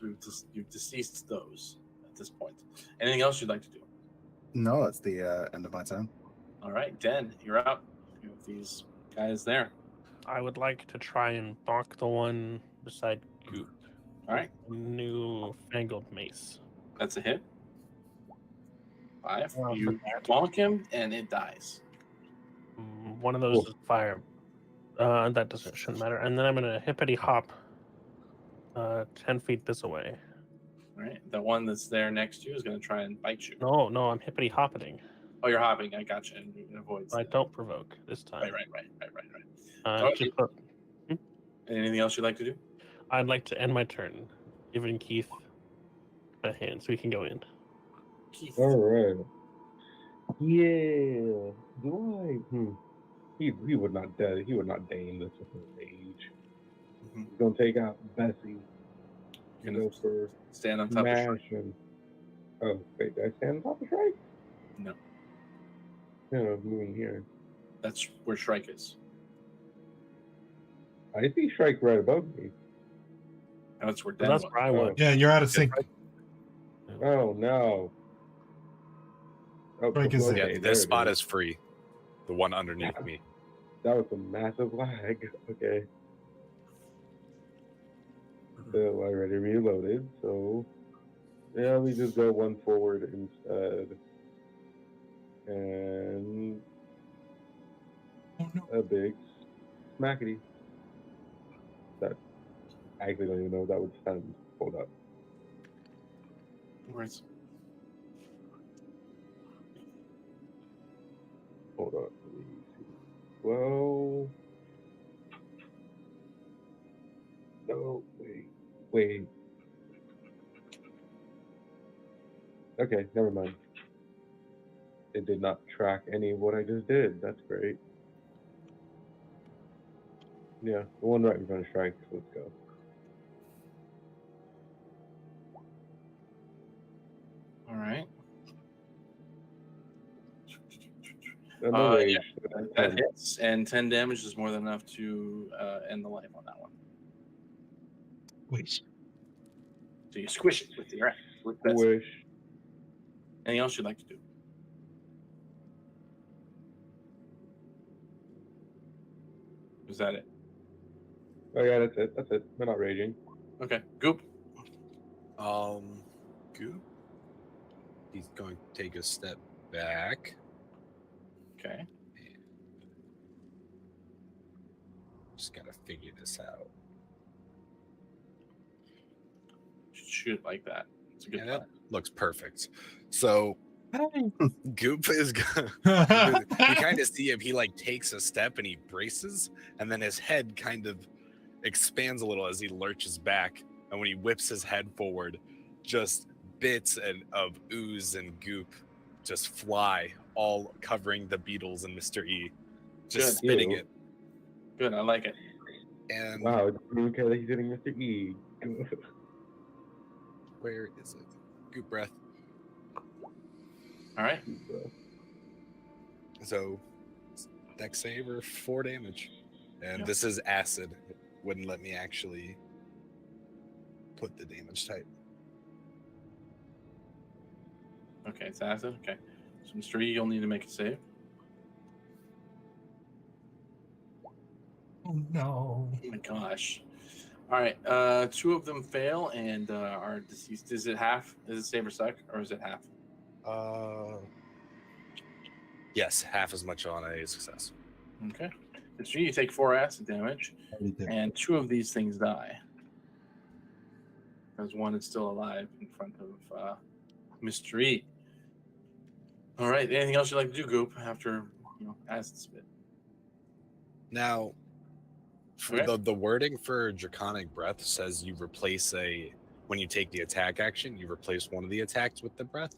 deceased those at this point. Anything else you'd like to do? No, that's the end of my turn. All right, Den, you're up. You have these guys there. I would like to try and bonk the one beside Goop. All right, New fangled mace. that's a hit. 5. Well, You for that. bonk him, and it dies. One of those is fire. That shouldn't matter. And then I'm gonna hippity hop 10 feet this way. All right, the one that's there next to you is going to try and bite you. No, I'm hippity hoppeting. Oh, you're hopping. I got you. And it avoids. I don't provoke this time. Right. Just put- Anything else you'd like to do? I'd like to end my turn, giving Keith a hand so he can go in. Keith. All right. Yeah. Do I? He would not deign. He would not deign this with his age. Mhm. He's gonna take out Bessie. You're Go gonna for stand on top of smash and. Oh wait, did I stand on top of Shrike? No. No, moving here. That's where Shrike is. I see Shrike right above me. That's where But Den that's was. where I was. Yeah, you're out of sync. Oh no. Oh, Shrike is okay, Yeah, there this it spot is free. The one underneath me. That was a massive lag. Okay. So I already reloaded, so yeah, we just go one forward instead. And Oh, no. a big smackety. That I actually don't even know if that would stand. Hold up. Where's Hold up. Let me see. Well, no, wait. Okay, never mind. It did not track any of what I just did. That's great. Yeah, the one right in front of Strike. Let's go. all right? And the rage. That hits, and 10 damage is more than enough to end the life on that one. Wait. So you squish it with your with that. Wish. Anything else you'd like to do? Is that it? Oh yeah, that's it. That's it. We're not raging. Okay, Goop. Goop. He's going to take a step back. Okay. Just gotta figure this out. Shoot it like that. It's a good Yeah, plan. that looks perfect. So Goop is you kind of see him. He like takes a step and he braces, and then his head kind of expands a little as he lurches back. And when he whips his head forward, just bits of ooze and goop just fly, all covering the Beetles and Mr. E, just Good. spitting Ew. it. Good, I like it. And Wow, it's okay that he's hitting Mr. E. where is it? Goop breath. All right. So deck saver 4 damage, and Yeah. this is acid. It wouldn't let me actually put the damage type. Okay, it's acid. Okay. So Mr. E, you'll need to make a save. Oh no. Oh my gosh. All right. 2 of them fail and are deceased. Is it half? Is it save or suck, or is it half? Yes, half as much on a success. Okay. Mr. E, you take 4 acid damage, Already did. and 2 of these things die. Because one is still alive in front of Mr. E. All right. Anything else you'd like to do, Goop, after acid spit? Now, Okay. the wording for Draconic Breath says you replace when you take the attack action, you replace one of the attacks with the breath.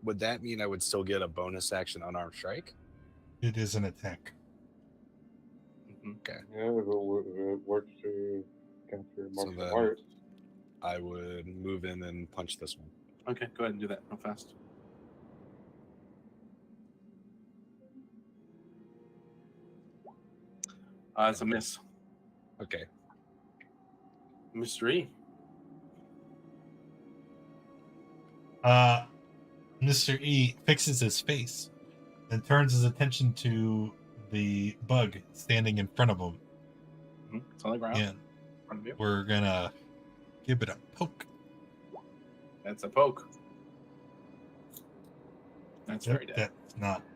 Would that mean I would still get a bonus action unarmed strike? It is an attack. Mhm. Yeah, it works to capture martial then- arts. I would move in and punch this one. Okay, go ahead and do that real fast. It's a miss. Okay. Mystery. Mr. E fixes his face and turns his attention to the bug standing in front of him. It's on the ground. And In front of you. we're gonna give it a poke. That's a poke. That's very dead.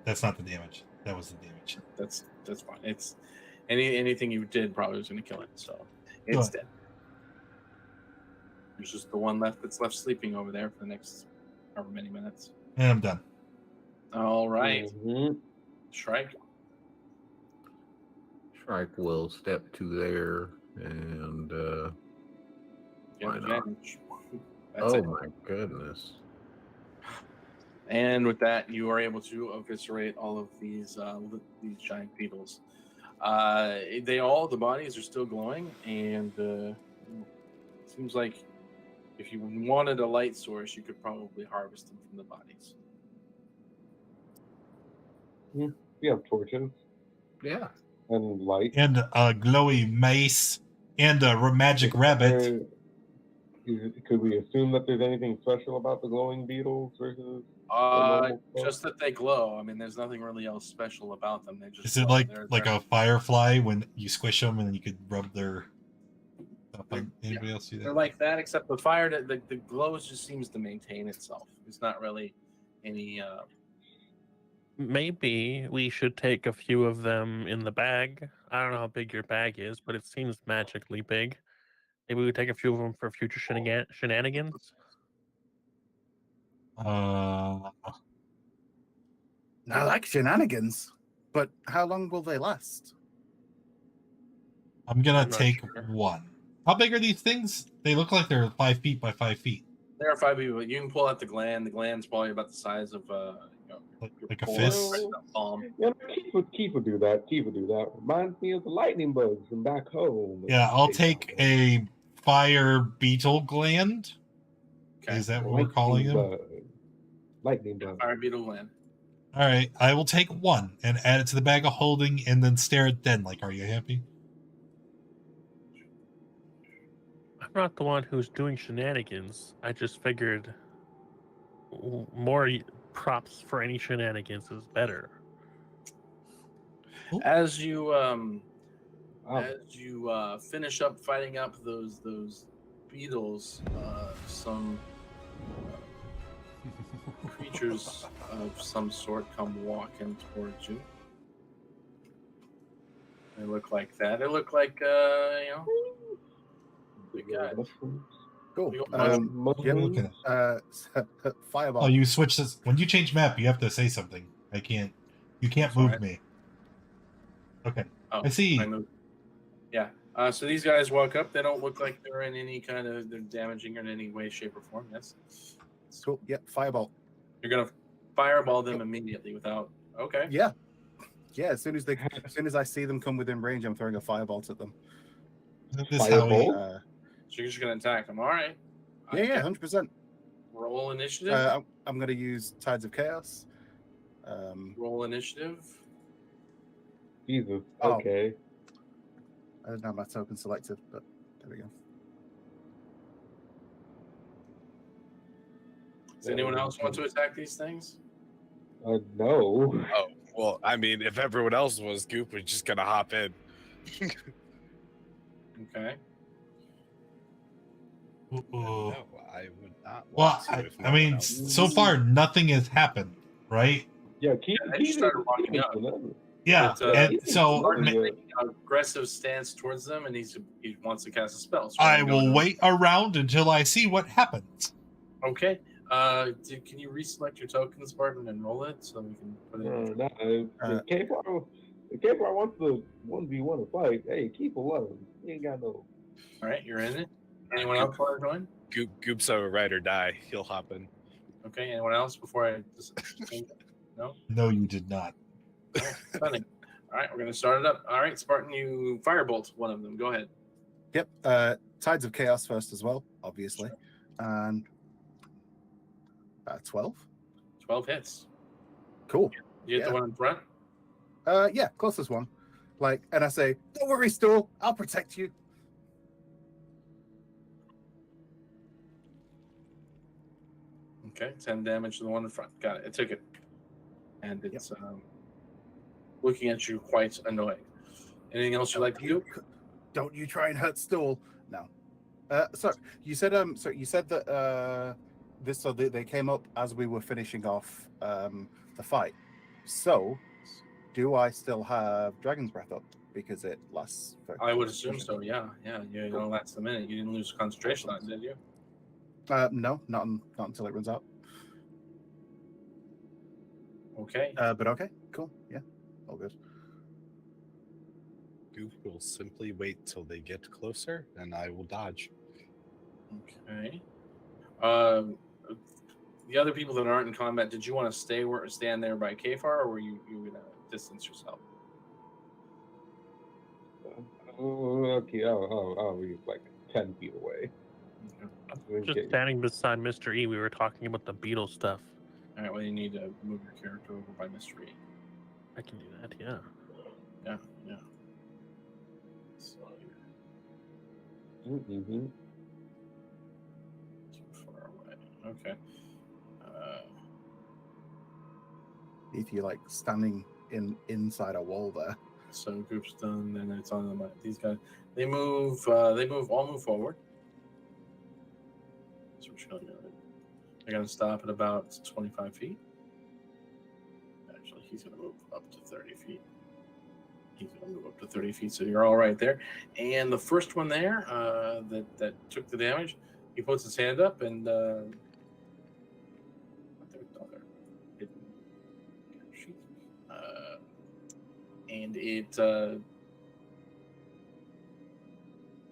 That's not the damage. That was the damage. That's fine. It's anything you did probably was going to kill it. So it's dead. There's just the one left that's left sleeping over there for the next however many minutes. And I'm done. All right. Mhm. Shrike. Shrike will step to there and You have Why not? advantage. That's it. my goodness. And with that, you are able to eviscerate all of these giant beetles. The bodies are still glowing, and it seems like if you wanted a light source, you could probably harvest them from the bodies. We have torches Yeah. and light. And a glowy mace and a magic rabbit. Could we assume that there's anything special about the glowing beetles versus the normal stuff? Just that they glow. I mean, there's nothing really else special about them. They just Is it glow. like a firefly when you squish them and then you could rub their stuff on? Yeah. Anybody else do that? They're like that, except the fire, the glow just seems to maintain itself. It's not really any. Maybe we should take a few of them in the bag. I don't know how big your bag is, but it seems magically big. Maybe we take a few of them for future shenanigans. I like shenanigans, but how long will they last? I'm gonna I'm not take sure. one. How big are these things? They look like they're 5 feet by 5 feet. There are 5 people. You can pull out the gland. The gland's probably about the size of Like a pull fist? right in the palm. Yeah, Keith would do that. Keith would do that. Reminds me of the lightning bugs from back home. Yeah, I'll take a fire beetle gland. Okay. Is that what we're calling them? Lightning bug. Fire beetle gland. All right, I will take one and add it to the bag of holding and then stare at Den like, are you happy? I'm not the one who's doing shenanigans. I just figured more props for any shenanigans is better. As you finish up fighting up those beetles, some creatures of some sort come walking towards you. They look like that. They look like big guys. Cool. You What are we looking at? Fireball. Oh, you switch this. When you change map, you have to say something. You can't Sorry. move me. Okay. Oh, I see. moved. Yeah. So these guys walk up. They don't look like they're in any kind of they're damaging in any way, shape, or form. Yes. Cool. Yep. Fireball. You're gonna fireball them immediately without. Okay. Yeah. Yeah. As soon as I see them come within range, I'm throwing a firebolt at them. This is how we, Fireball? So you're just gonna attack them. All right. Yeah. 100%. Roll initiative. I'm going to use Tides of Chaos. Roll initiative. Jesus. Oh. Okay. I don't have my token selected, but there we go. Does anyone else want to attack these things? No. Oh, well, I mean, if everyone else was, Goop was just gonna hop in. Okay. Uh-oh. No, I would not Well, want to. if no I one mean, else so was. far nothing has happened, right? Yeah, Keith. Yeah, they just started walking up. Yeah, But, and Keith is so loving Martin it. made an aggressive stance towards them, and he wants to cast a spell. So I I'm going will to- wait around until I see what happens. Okay. Can you reselect your token, Spartan, and roll it so we can put it in? If K-Bar wants the 1v1 to fight, hey, Keith will love him. He ain't got no. All right, you're in it. Anyone else want to join? Goop's a ride or die. He'll hop in. Okay, anyone else before I just no? No, you did not. Stunning. All right, we're gonna start it up. All right, Spartan, you firebolt one of them. Go ahead. Yep. Tides of Chaos first as well, obviously. And 12. 12 hits. Cool. You hit the Yeah. one in front. Yeah, closest one. Like, and I say, "Don't worry, Stool. I'll protect you." Okay, 10 damage to the one in front. Got it. It took it, and it's looking at you quite annoyed. Anything else you'd like to do? Don't you try and hurt Stool. No. So you said that they came up as we were finishing off the fight. So do I still have Dragon's Breath up because it lasts? I would assume so. Yeah. You don't last a minute. You didn't lose concentration on it, did you? No, not until it runs out. Okay. But okay, cool. Yeah, all good. Goof will simply wait till they get closer, and I will dodge. Okay. The other people that aren't in combat, did you want to stand there by Kfar, or were you gonna distance yourself? Okay, I'll be like 10 feet away. Okay. Just standing beside Mr. E, we were talking about the Beetle stuff. All right. Well, you need to move your character over by Mr. E. I can do that, yeah. Yeah. So Mm-hmm. you're too far away. Okay. If you're like standing inside a wall there. So group's done, and it's on the these guys. They move. All move forward. So what you're gonna do. They're gonna stop at about 25 feet. Actually, he's gonna move up to 30 feet. He's gonna move up to 30 feet. So you're all right there. And the first one there, that took the damage, he puts his hand up and. And it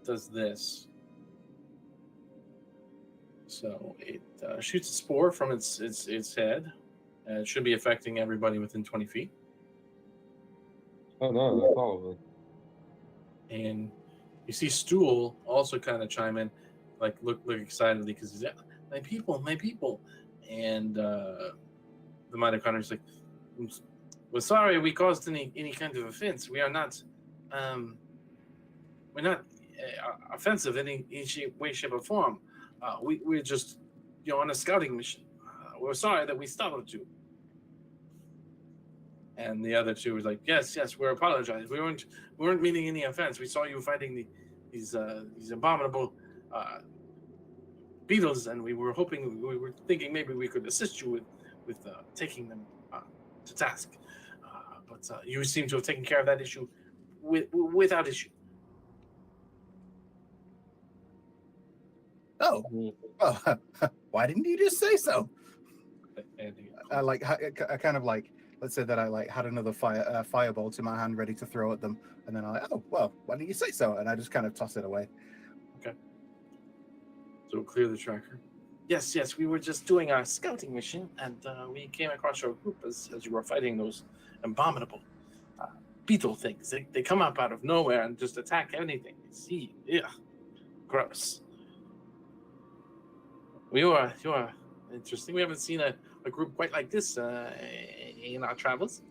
does this. So it shoots a spore from its head. It should be affecting everybody within 20 feet. Oh no, that's all of them. And you see Stool also kind of chime in, like look excitedly because he's my people. And the mitochondria is like, we're sorry we caused any kind of offense. We are not, we're not offensive in any way, shape, or form. We're just, on a scouting mission. We're sorry that we startled you. And the other two was like, yes, we apologize. We weren't meaning any offense. We saw you fighting these abominable beetles, and we were thinking maybe we could assist you with taking them to task. But you seem to have taken care of that issue without issue. Oh, well, why didn't you just say so? I kind of like, let's say that I like had another firebolt in my hand ready to throw at them, and then I'm like, oh well, why didn't you say so? And I just kind of toss it away. Okay. So clear the tracker. Yes, we were just doing our scouting mission, and we came across your group as you were fighting those abominable beetle things. They come up out of nowhere and just attack anything they see. Yeah, gross. You are interesting. We haven't seen a group quite like this in our travels.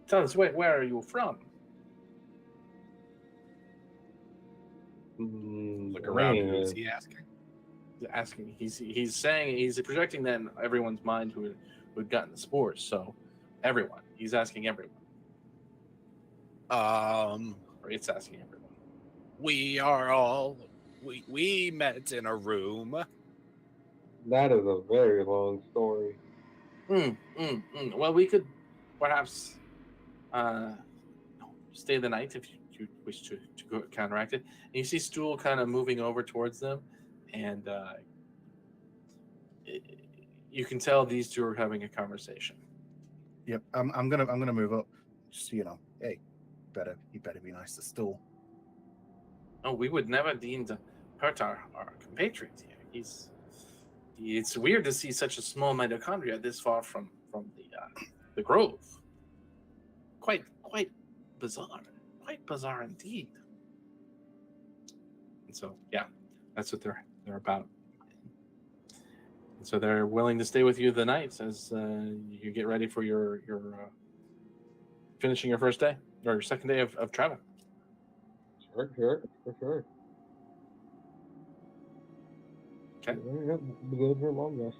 Tell us, where are you from? Look around. Who's he asking? He's saying he's projecting that in everyone's mind who'd gotten the spores. So everyone. He's asking everyone. Or it's asking everyone. We are all we met in a room. That is a very long story. Well, we could perhaps stay the night if you wish to go counteract it. And you see Stool kind of moving over towards them, and you can tell these two are having a conversation. Yep, I'm gonna move up. Just hey, you better be nice to Stool. Oh, we would never deem to hurt our compatriot here. It's weird to see such a small mitochondria this far from the grove. Quite bizarre. Quite bizarre indeed. And so, yeah, that's what they're about. And so they're willing to stay with you the night as you get ready for your finishing your first day or your second day of travel. Sure. Okay. Yeah, go for a long rest.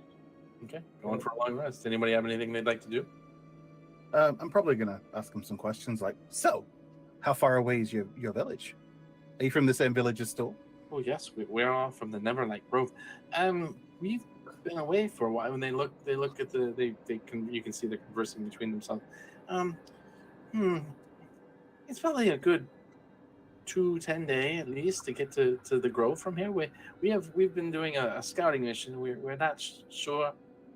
Okay, going for a long rest. Anybody have anything they'd like to do? I'm probably gonna ask him some questions like, so, how far away is your village? Are you from the same village as Stool? Oh yes, we're all from the Neverlight Grove. We've been away for a while. When they look at you can see they're conversing between themselves. It's probably a good 2-10 day at least to get to the Grove from here. We've been doing a scouting mission. We're not sure.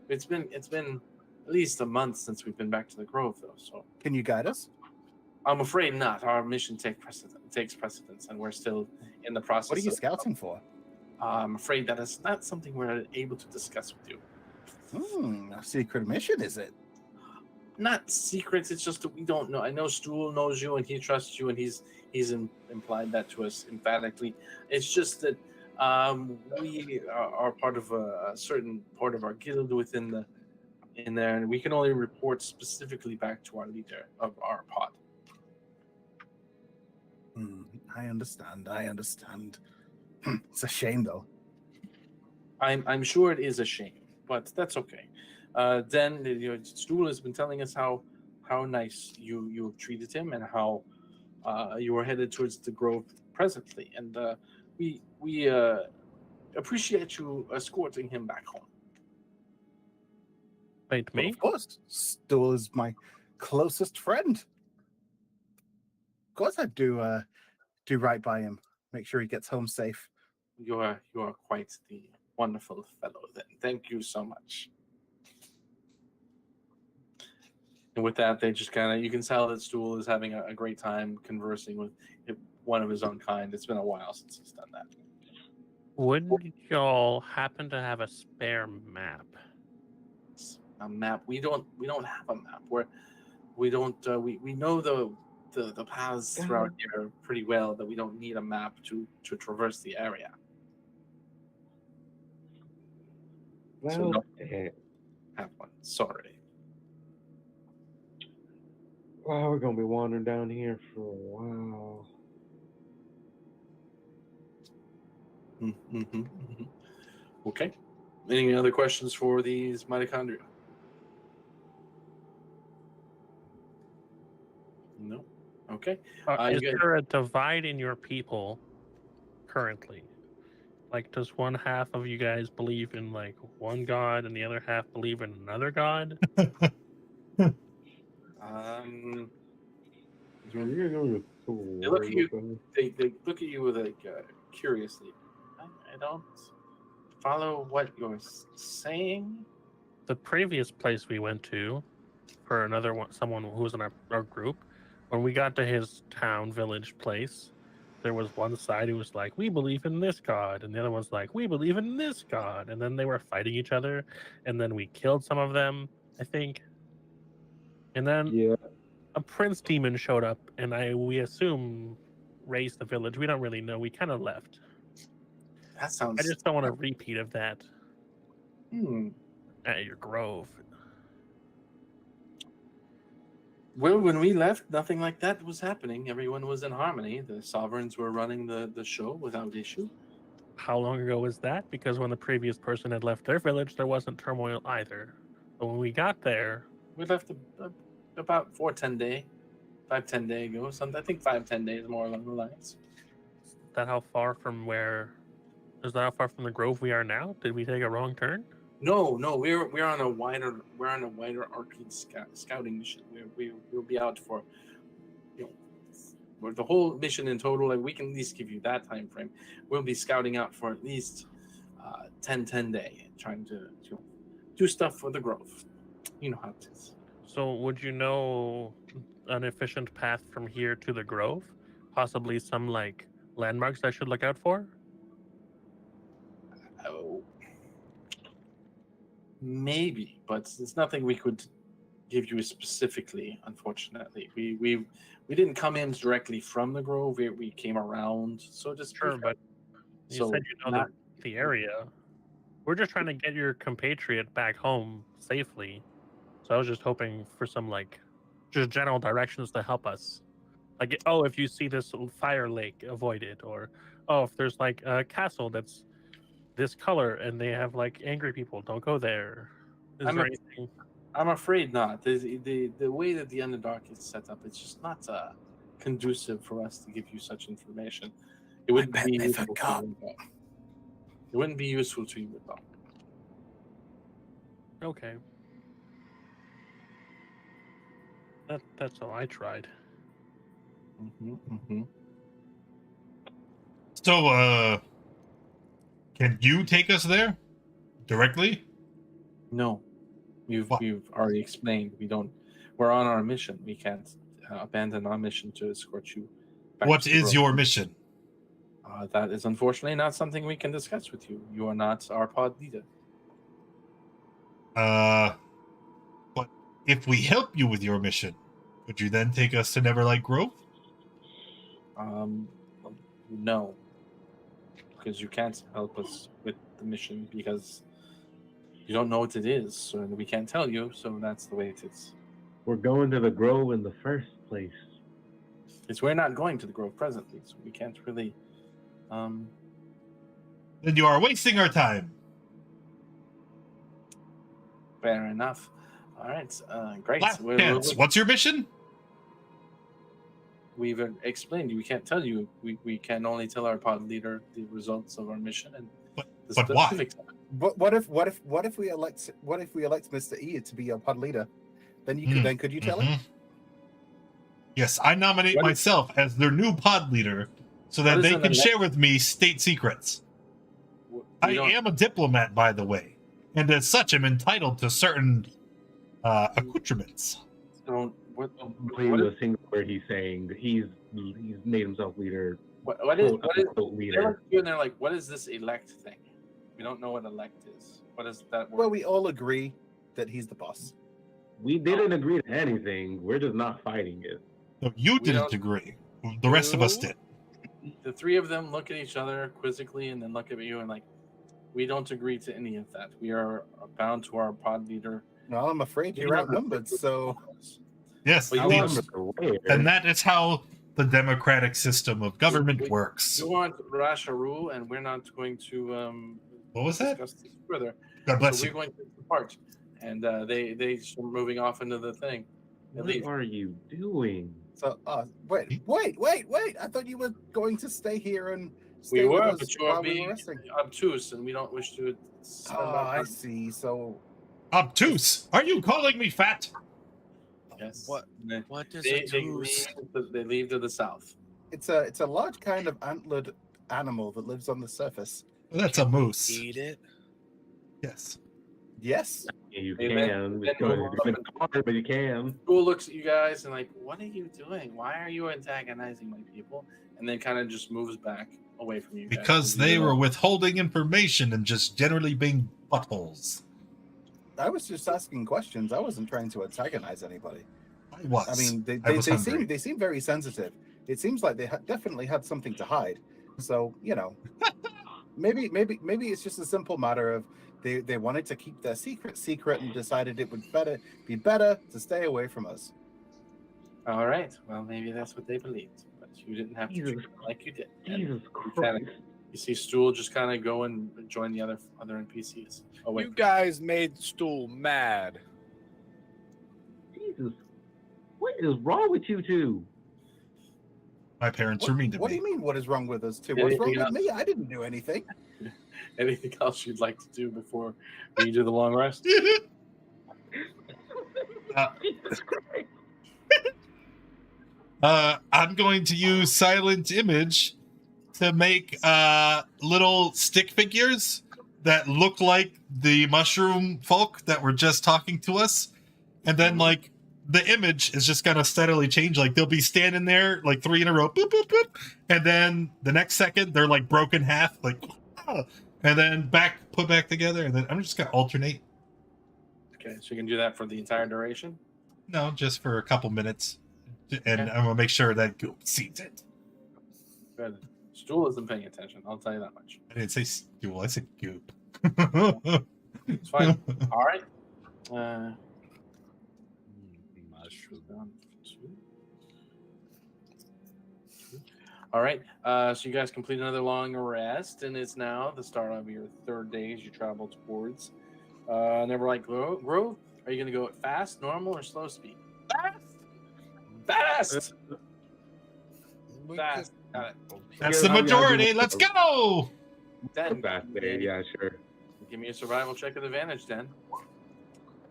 It's been at least a month since we've been back to the Grove though. So Can you guide us? I'm afraid not. Our mission takes precedence, and we're still in the process. What are you scouting for? I'm afraid that is not something we're able to discuss with you. A secret mission, is it? Not secrets. It's just that we don't know. I know Stool knows you, and he trusts you, and he's implied that to us emphatically. It's just that we are part of a certain part of our guild in there, and we can only report specifically back to our leader of our pod. I understand. It's a shame, though. I'm sure it is a shame, but that's okay. Then Stool has been telling us how nice you have treated him and how you are headed towards the Grove presently, and we appreciate you escorting him back home. Wait, Well, me? of course, Stool is my closest friend. Of course, I'd do right by him. Make sure he gets home safe. You are quite the wonderful fellow. Then thank you so much. And with that, they just you can tell that Stool is having a great time conversing with one of his own kind. It's been a while since he's done that. Would y'all happen to have a spare map? A map? We don't have a map. We know the paths throughout here pretty well. That we don't need a map to traverse the area. So Well, don't have one. Sorry. well, we're gonna be wandering down here for a while. Okay. Any other questions for these mitochondria? No. Okay. Is there a divide in your people currently? Like, does one half of you guys believe in like one god and the other half believe in another god? They look at you with curiously. I don't follow what you're saying. The previous place we went to for another one, someone who was in our group, when we got to his town, village place, there was one side who was like, we believe in this god, and the other one's like, we believe in this god, and then they were fighting each other, and then we killed some of them, I think, and then a prince demon showed up, and we assume raised the village. We don't really know. We kind of left. That sounds. I just don't want a repeat of that at your grove. Well, when we left, nothing like that was happening. Everyone was in harmony. The sovereigns were running the show without issue. How long ago was that? Because when the previous person had left their village, there wasn't turmoil either. But when we got there... We left about 5-10 days ago. I think 5-10 days, more along the lines. Is that how far from the grove we are now? Did we take a wrong turn? No, we're on a wider arcane scouting mission. We'll be out for the whole mission in total. Like, we can at least give you that time frame. We'll be scouting out for at least 10 day, trying to do stuff for the grove. You know how it is. So would you know an efficient path from here to the grove? Possibly some like landmarks I should look out for? Oh. Maybe, but it's nothing we could give you specifically, unfortunately. We didn't come in directly from the grove. We came around, so just sure. But you said you know the area. We're just trying to get your compatriot back home safely. So I was just hoping for some like just general directions to help us. Like, oh, if you see this fire lake, avoid it, or oh, if there's like a castle that's this color and they have like angry people, don't go there. Is there anything? I'm afraid not. The way that the Underdark is set up, it's just not conducive for us to give you such information. It wouldn't be useful to you at all. It wouldn't be useful to you at all. Okay. That's all I tried. So, can you take us there directly? No, you've already explained. We're on our mission. We can't abandon our mission to escort you. What is your mission? That is unfortunately not something we can discuss with you. You are not our pod leader. But if we help you with your mission, could you then take us to Neverlight Grove? No, because you can't help us with the mission because you don't know what it is, so we can't tell you. So that's the way it is. We're going to the Grove in the first place. Because we're not going to the Grove presently, so we can't really. Then you are wasting our time. Fair enough. All right, great. Last chance. What's your mission? We've explained. We can't tell you. We can only tell our pod leader the results of our mission and the but why? specifics. But what if we elect Mr. E to be your pod leader? Then you could you tell him? Yes, I nominate myself as their new pod leader so that they can share with me state secrets. I am a diplomat, by the way, and as such, I'm entitled to certain accoutrements. So what the single word he's saying, he's made himself leader. What is leader? And they're like, what is this elect thing? We don't know what elect is. What is that word? Well, we all agree that he's the boss. We didn't agree to anything. We're just not fighting it. No, you didn't agree. The rest of us did. The three of them look at each other quizzically and then look at you and like, we don't agree to any of that. We are bound to our pod leader. No, I'm afraid you're outnumbered, so... Yes, and that is how the democratic system of government works. You want Rasha rule, and we're not going to what was that? Discuss this further. God bless so you. We're going to depart. And they start moving off into the thing. What are you doing? So, wait! I thought you were going to stay here and stay we with were, us but you are while we being were resting. obtuse, and we don't wish to. I see. So, obtuse? Are you calling me fat? Yes. What is they leave to the south. It's a large kind of antlered animal that lives on the surface. Well, that's a moose. Eat it? Yes. Yes. Yeah, you can. It's hard, but you can. School looks at you guys and like, what are you doing? Why are you antagonizing my people? And then kind of just moves back away from you. Because they were withholding information and just generally being buttholes. I was just asking questions. I wasn't trying to antagonize anybody. I was. I mean, they seem very sensitive. It seems like they definitely had something to hide. So maybe it's just a simple matter of they wanted to keep their secret and decided it would be better to stay away from us. All right. Well, maybe that's what they believed, but you didn't have to treat them like you did. Jesus Christ. You see Stool just kind of go and join the other NPCs. Oh, wait. You guys made Stool mad. Jesus. What is wrong with you two? My parents were mean to me. What do you mean, what is wrong with us two? What's wrong with me? I didn't do anything. Anything else you'd like to do before we do the long rest? I'm going to use Silent Image to make little stick figures that look like the mushroom folk that were just talking to us. And then, like, the image is just going to steadily change. Like, they'll be standing there, like, 3 in a row, boop, boop, boop. And then the next second, they're, like, broken half, like, and then put back together. And then I'm just going to alternate. Okay, so you can do that for the entire duration? No, just for a couple minutes. And I'm going to make sure that Goop sees it. Good. Stool isn't paying attention, I'll tell you that much. I didn't say Stool, I said Goop. It's fine. All right. mushroom. Down 2. All right. So you guys complete another long rest, and it's now the start of your third day as you travel towards Neverlight Grove. Are you going to go at fast, normal, or slow speed? Fast! Fast. Got it. That's the majority. Let's go. Den, Fast day, yeah, sure. give me a survival check with advantage, Den.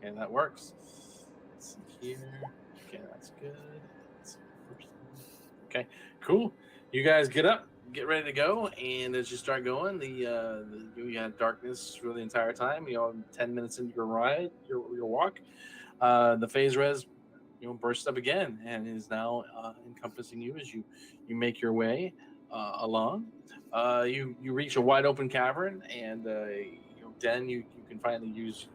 Okay, that works. Let's see here. Okay, that's good. Let's see, first one. Okay, cool. You guys get up, get ready to go, and as you start going, you had darkness for the entire time. 10 minutes into your ride, your walk, the phase res, bursts up again and is now encompassing you as you make your way along. You reach a wide open cavern, and Den, you can finally use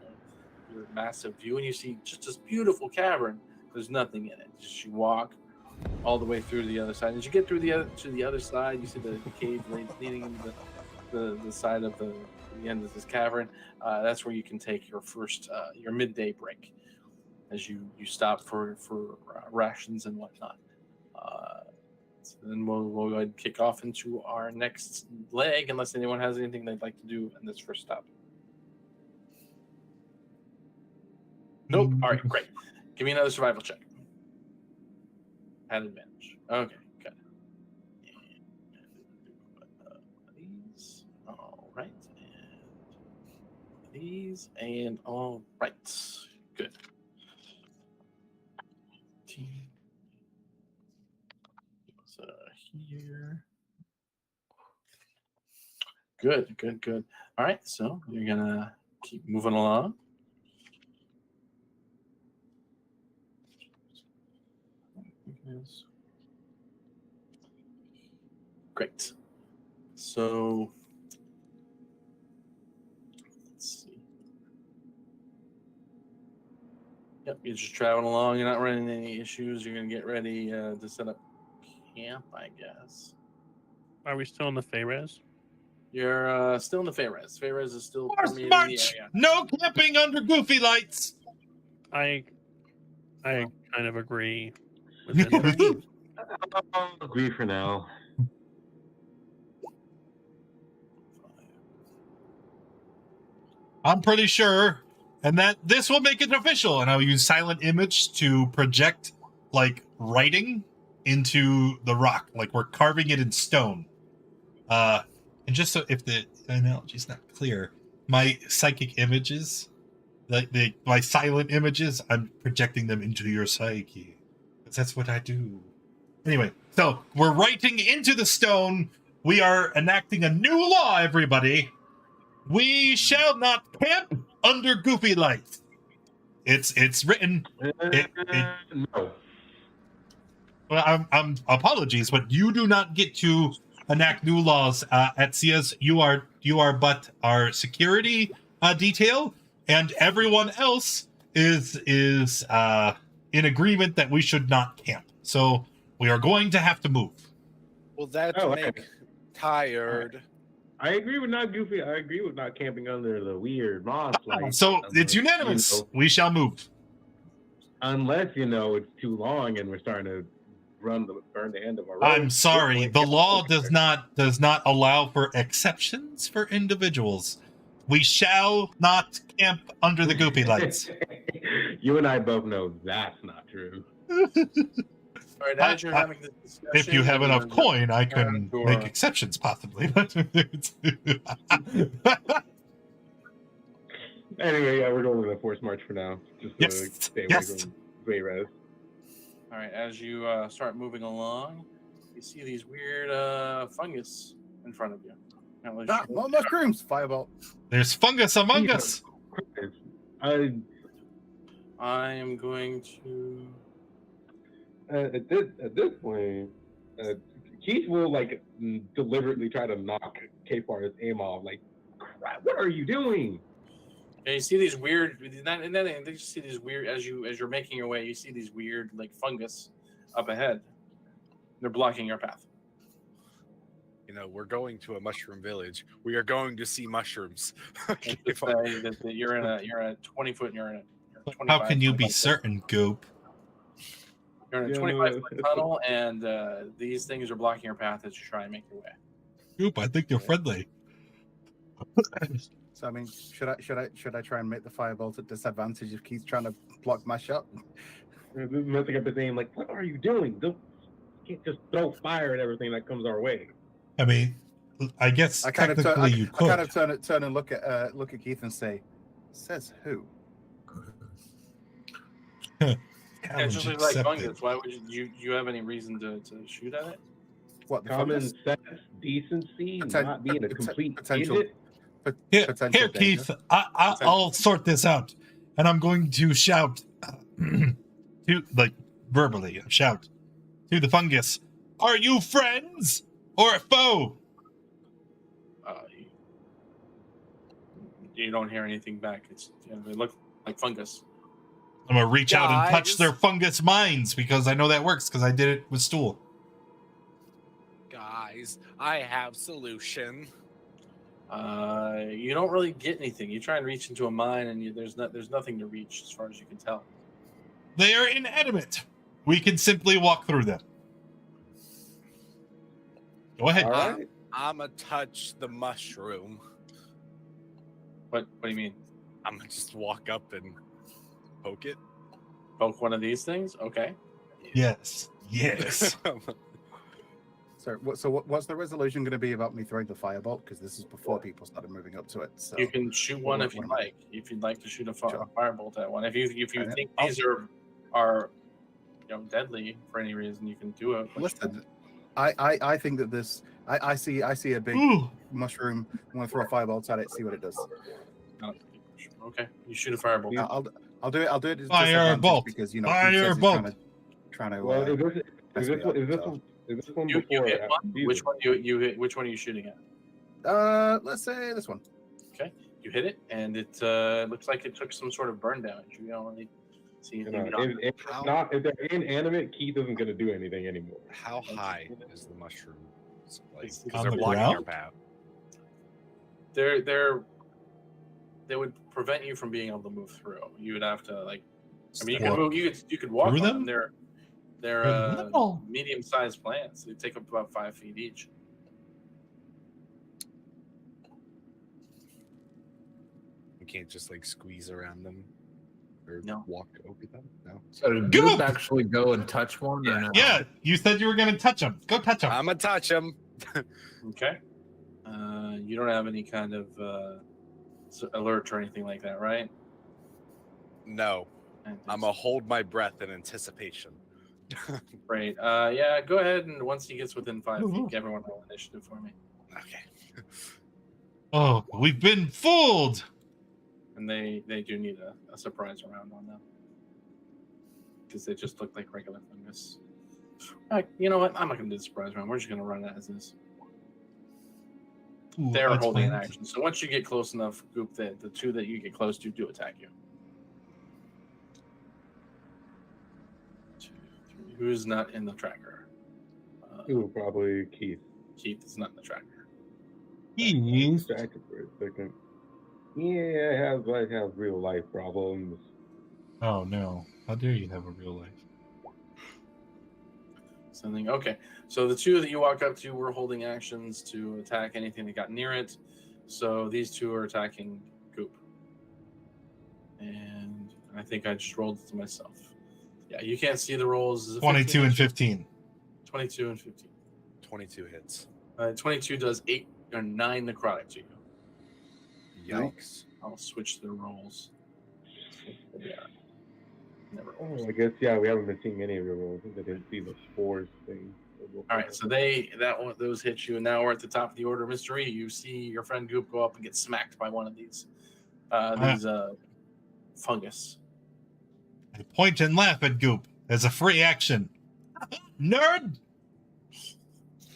your massive view, and you see just this beautiful cavern. There's nothing in it. Just you walk all the way through the other side. As you get through to the other side, you see the cave leading into the side of the end of this cavern. That's where you can take your first your midday break, as you stop for rations and whatnot. So then we'll go ahead and kick off into our next leg, unless anyone has anything they'd like to do in this first stop. Nope. All right, great. Give me another survival check. At advantage. Okay, got it. These. All right. And these. And all right. Good. So here. Good. All right, so you're gonna keep moving along. Yes. Great. So let's see. Yep, you're just traveling along. You're not running into any issues. You're gonna get ready to set up camp, I guess. Are we still in the Feyres? You're still in the Feyres. Feyres is still Force permeating march. the area. No camping under goofy lights. I kind of agree with Agree. this. I'll agree for now. I'm pretty sure, and that this will make it official. And I'll use silent image to project like writing into the rock, like we're carving it in stone. And just so if the analogy's not clear, my psychic images, my silent images, I'm projecting them into your psyche. That's what I do. Anyway, so we're writing into the stone. We are enacting a new law, everybody. We shall not camp under goofy lights. It's written. No. Well, I'm apologies, but you do not get to enact new laws at CS. You are but our security detail, and everyone else is in agreement that we should not camp. So we are going to have to move. Well, that's okay. make tired. I agree with not goofy. I agree with not camping under the weird moss lights. So it's unanimous. We shall move. Unless it's too long and we're starting to burn the end of our road. I'm sorry. The law does not allow for exceptions for individuals. We shall not camp under the goofy lights. You and I both know that's not true. All right, as you're having this discussion, If you have enough coin, I can Sure. make exceptions, possibly. Anyway, yeah, we're going with a forced march for now. Just to Yes, stay away yes. from Feyres. All right, as you start moving along, you see these weird fungus in front of you. Now, let's show- More mushrooms! Fireball. There's fungus among us. I I am going to. at this point, Keith will deliberately try to knock K-Far's aim off. Like, crap! What are you doing? Yeah, you see these weird. And then you see these weird as you're making your way. You see these weird fungus up ahead. They're blocking your path. We're going to a mushroom village. We are going to see mushrooms. Let's say that you're in a 20 foot and you're in a 25 How can you be foot. certain, Goop? You're in a Yeah, 25-foot it's- tunnel, and these things are blocking your path as you try and make your way. Goop, I think they're friendly. So I mean, should I try and make the firebolt at disadvantage if Keith's trying to block my shot? messing up his aim. Like, what are you doing? You can't just throw fire at everything that comes our way. I mean, I guess I kind of technically turn, you I could. kind of turn and look at Keith and say, "Says who?" Yeah, it Challenge just looks like accepted. fungus. Why would you have any reason to shoot at it? What the Common fungus? sense, decency, Poten- not being a pot- complete potential- idiot. Here, Potential Keith, danger. I'll sort this out, and I'm going to shout to, like, verbally, shout to the fungus. Are you friends or a foe? You don't hear anything back. They look like fungus. I'm gonna reach out and touch Guys. their fungus minds because I know that works because I did it with stool. Guys, I have solution. You don't really get anything. You try and reach into a mine, and there's nothing to reach as far as you can tell. They are inanimate. We can simply walk through them. Go ahead. All right. I'ma touch the mushroom. What do you mean? I'm gonna just walk up and poke it. Poke one of these things? Okay. Yes. Yes. So what's the resolution going to be about me throwing the firebolt? Because this is before people started moving up to it. So You can shoot one if What you'd am I- like. If you'd like to shoot a Sure. firebolt at one. If you Okay. think these are deadly for any reason, you can do it. listen, I think that this I see a big Ooh. mushroom. I want to throw a firebolt at it, see what it does. Okay, you shoot a firebolt. I'll do it. I'll do it. At Firebolt. disadvantage because Keith says he's Firebolt. Trying to. Well, mess is me this up, one so. You before? hit or one. after Which one you hit? Which one are you shooting at? Let's say this one. Okay, you hit it, and it looks like it took some sort of burn damage. You don't really see You anything. know, if they're inanimate, Keith isn't going to do anything anymore. How high is the mushroom? Like, It's because on they're the blocking ground? your path. They would prevent you from being able to move through. You would have to like. I mean, you Walk could move. You could walk through on them? them. They're They're little. medium-sized plants. They take up about 5 feet each. You can't just like squeeze around them or No. walk over them. No. So did Go! Goop actually go and touch one? Or Yeah. no? Yeah, you said you were going to touch them. Go touch them. I'm gonna touch them. Okay. You don't have any kind of alert or anything like that, right? No, I'm gonna hold my breath in anticipation. Great. Yeah, go ahead, and once he gets within 5 feet, everyone roll initiative for me. Okay. Oh, we've been fooled. And they do need a surprise round on them. Because they just look like regular fungus. You know what? I'm not going to do the surprise round. We're just going to run it as is. Ooh, They're that's holding an fine. action. So once you get close enough, Goop, the two that you get close to do attack you. 2, 3. Who's not in the tracker? Ooh, probably Keith. Keith is not in the tracker. Keith. Distracted for a second. Yeah, I have real life problems. Oh, no. How dare you have a real life? Something. Okay. So the two that you walk up to were holding actions to attack anything that got near it. So these two are attacking Goop. And I think I just rolled it to myself. Yeah, you can't see the rolls. Is it 22 and 15? 15. 22 and 15. 22 hits. 22 does 8 or 9 necrotic to you. Yikes. I'll switch the rolls. Yeah. Never. Oh, I guess we haven't been seeing any of your rolls. I didn't see the spores thing. All right, so those hit you, and now we're at the top of the order. Mystery, you see your friend Goop go up and get smacked by one of these fungus. I point and laugh at Goop as a free action. Nerd!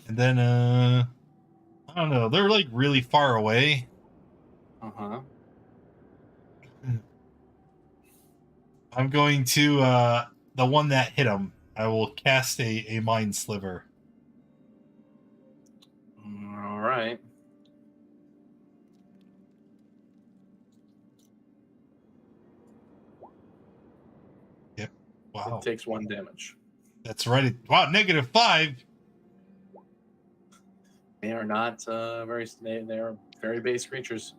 And then, I don't know. They're like really far away. Uh-huh. I'm going to, the one that hit him, I will cast a mind sliver. All right. Wow. It takes 1 damage. That's right. Wow, -5. They are not they are very base creatures.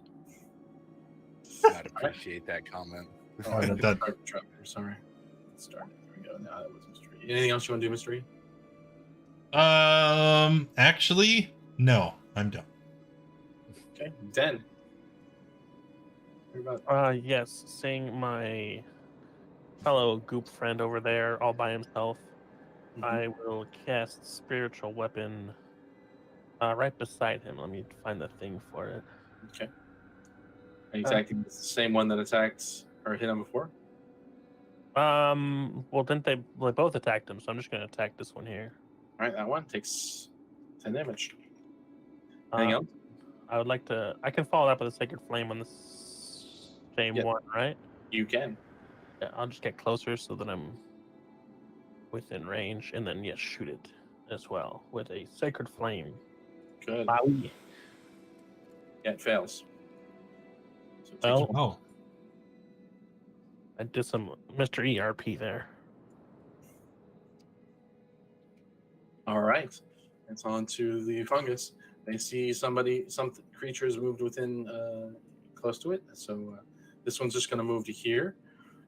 I'd appreciate that comment. Oh, Oh, I that- didn't start the chapter, sorry. Start. There we go. Now that was mystery. Anything else you want to do, mystery? Actually, no, I'm done. Okay, Den. What about Yes, seeing my fellow goop friend over there all by himself, I will cast spiritual weapon right beside him. Let me find the thing for it. Okay. Are you attacking the same one that attacked or hit him before? Well, didn't they both attacked him? So I'm just gonna attack this one here. All right, that one takes 10 damage. Anything else? I would like to. I can follow up with a sacred flame on the same Yep. one, right? You can. Yeah, I'll just get closer so that I'm within range, and then yes, shoot it as well with a sacred flame. Good. Wow. Yeah, it fails. So it takes Well, one. Oh, I did some Mr. ERP there. All right. It's on to the fungus. They see some creatures moved within close to it. So this one's just going to move to here,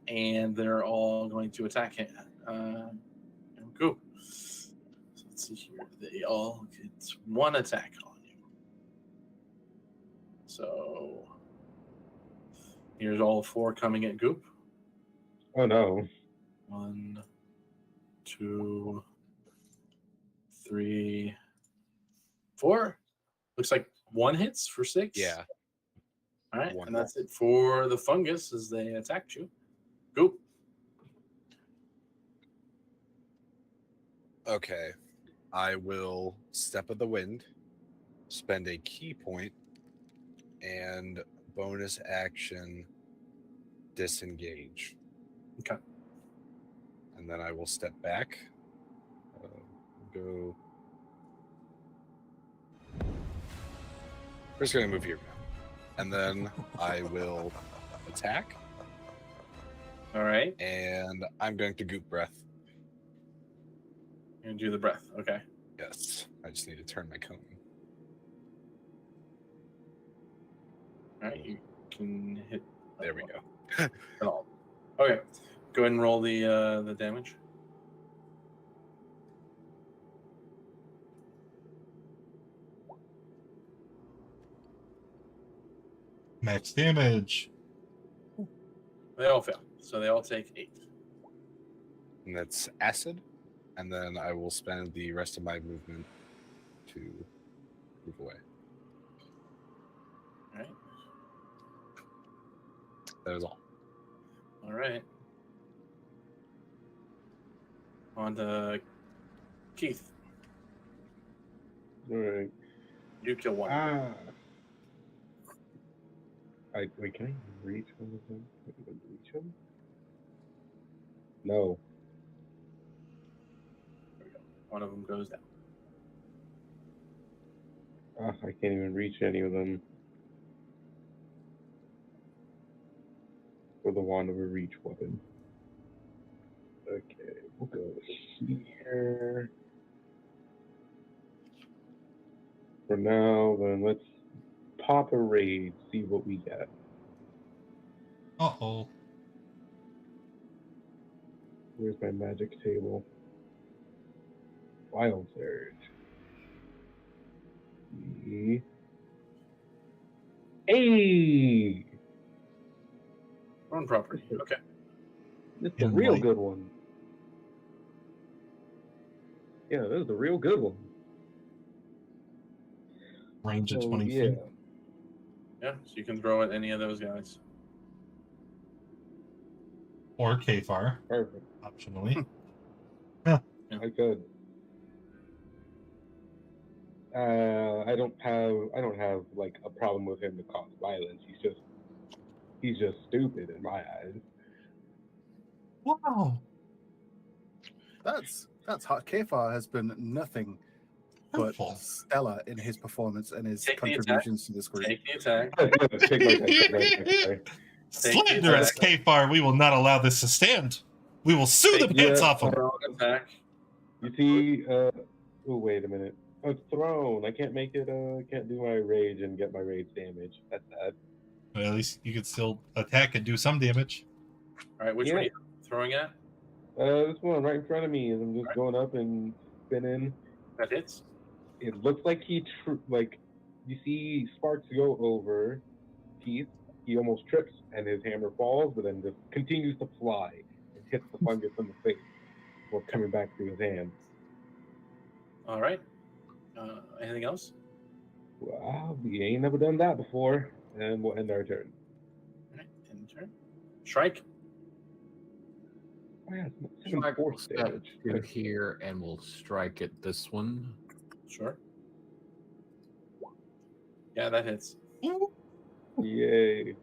and they're all going to attack him. Go. So let's see here. They all get one attack on you. So here's all 4 coming at Goop. Oh no. 1, 2, 3, 4. Looks like 1 hits for 6. Yeah. All right, One and that's it for the fungus as they attacked you. Goop. Okay. I will step of the wind, spend a key point, and bonus action disengage. Okay. And then I will step back. Go. We're just going to move here now. And then I will attack, All right, and I'm going to goop breath. you're gonna do the breath. Okay. Yes. I just need to turn my cone. All right, you can hit. There we go. At all. Okay, go ahead and roll the damage. max damage. They all fail, so they all take 8. And that's acid. And then I will spend the rest of my movement to move away. All right. That is all. All right. On to Keith. All right. You kill 1. Wait, can I reach one of them? Can I even reach him? No. There we go. One of them goes down. I can't even reach any of them. For the wand of a reach weapon. Okay, we'll go here. For now, then let's pop a raid, see what we get. Uh-oh. Where's my magic table? Wild Surge. Hey! Own property. Okay. This is a In real light. good one. Yeah, this is a real good one. Range of So, 20 yeah. feet. Yeah, so you can throw at any of those guys. Or Kfar, Perfect. optionally. I could. I don't have like a problem with him to cause violence. He's just stupid in my eyes. Wow. That's hot. Kefar has been nothing but Hurtful. stellar in his performance and his Take the attack. contributions to this group. Take the attack. Take my time, right? Slanderous Kfar, we will not allow this to stand. We will sue the Take pits yeah. off him. Throw an attack. You see, oh wait a minute. Oh, it's thrown. I can't make it. Can't do my rage and get my rage damage. That's sad. But at least you could still attack and do some damage. All right, which one are you throwing at? This one right in front of me, as I'm just going up and spinning. That hits. It looks like like you see sparks go over Keith. He almost trips and his hammer falls, but then just continues to fly and hits the fungus in the face while coming back through his hand. All right. Anything else? Wow, we ain't never done that before, and we'll end our turn. All right, end turn. Strike. Oh, yeah, it's Strike will force step damage. to here and we'll strike at this one. Sure. Yeah, that hits. Yay.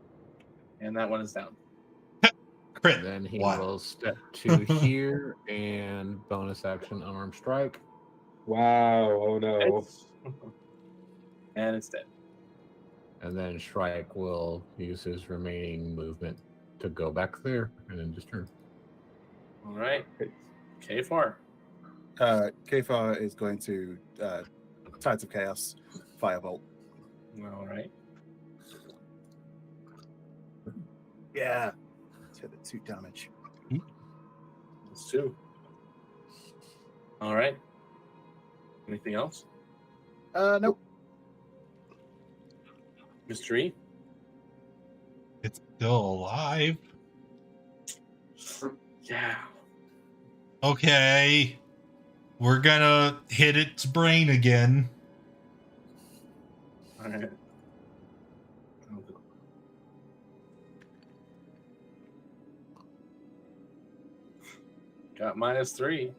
And that one is down. Crit. Then he Wow. will step to here and bonus action unarmed strike. Wow, oh no. Hits. And it's dead. And then Shrike will use his remaining movement to go back there and then just turn. All right. K4. Kefar is going to Tides of Chaos, Firebolt. All right. Yeah. Let's hit the 2 damage. It's 2. All right. Anything else? Nope. Mystery? It's still alive. Yeah. Okay. We're gonna hit its brain again. All right. Got -3.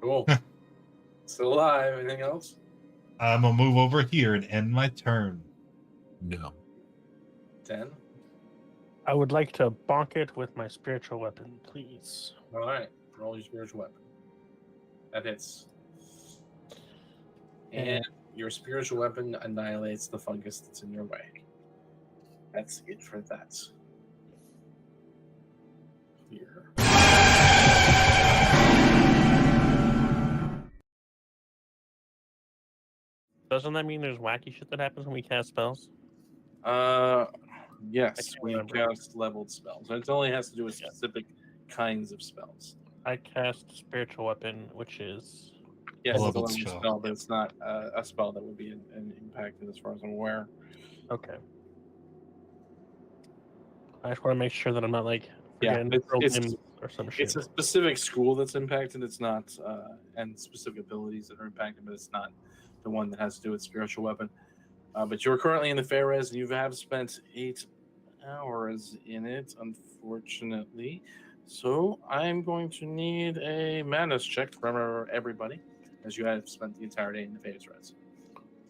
Cool. Still alive. Anything else? I'm gonna move over here and end my turn. No. 10. I would like to bonk it with my spiritual weapon, please. All right. Roll your spiritual weapon. That hits. And your spiritual weapon annihilates the fungus that's in your way. That's it for that. Here. Doesn't that mean there's wacky shit that happens when we cast spells? Yes, can't we remember. cast leveled spells. It only has to do with specific kinds of spells. I cast spiritual weapon, which is Yes, it's a leveled leveled spell. spell, but it's not a spell that would be impacted as far as I'm aware. okay. I just want to make sure that I'm not like Yeah, forgetting it's- limbs or some shit. It's a specific school that's impacted. It's not, and specific abilities that are impacted, but it's not the one that has to do with spiritual weapon. But you're currently in the Fairres, and you have spent 8 hours in it, unfortunately. So I'm going to need a madness check from everybody, as you have spent the entire day in the Fairres.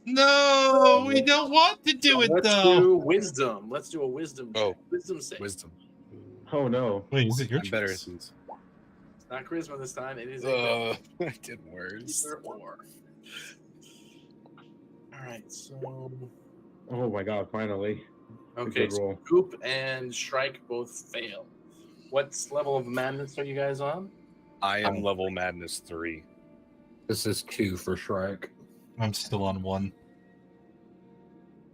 No, we don't want to do it Let's though. do wisdom. Let's do a wisdom check. Oh. Wisdom save. Wisdom. Oh no. Wait, is it your I'm better at choice? these. It's not charisma this time. It is a I did worse. either or. All right, so Oh my god, finally. okay, Good so roll. Goop and Shrike both fail. What level of madness are you guys on? I am level madness 3. This is 2 for Shrike. I'm still on 1.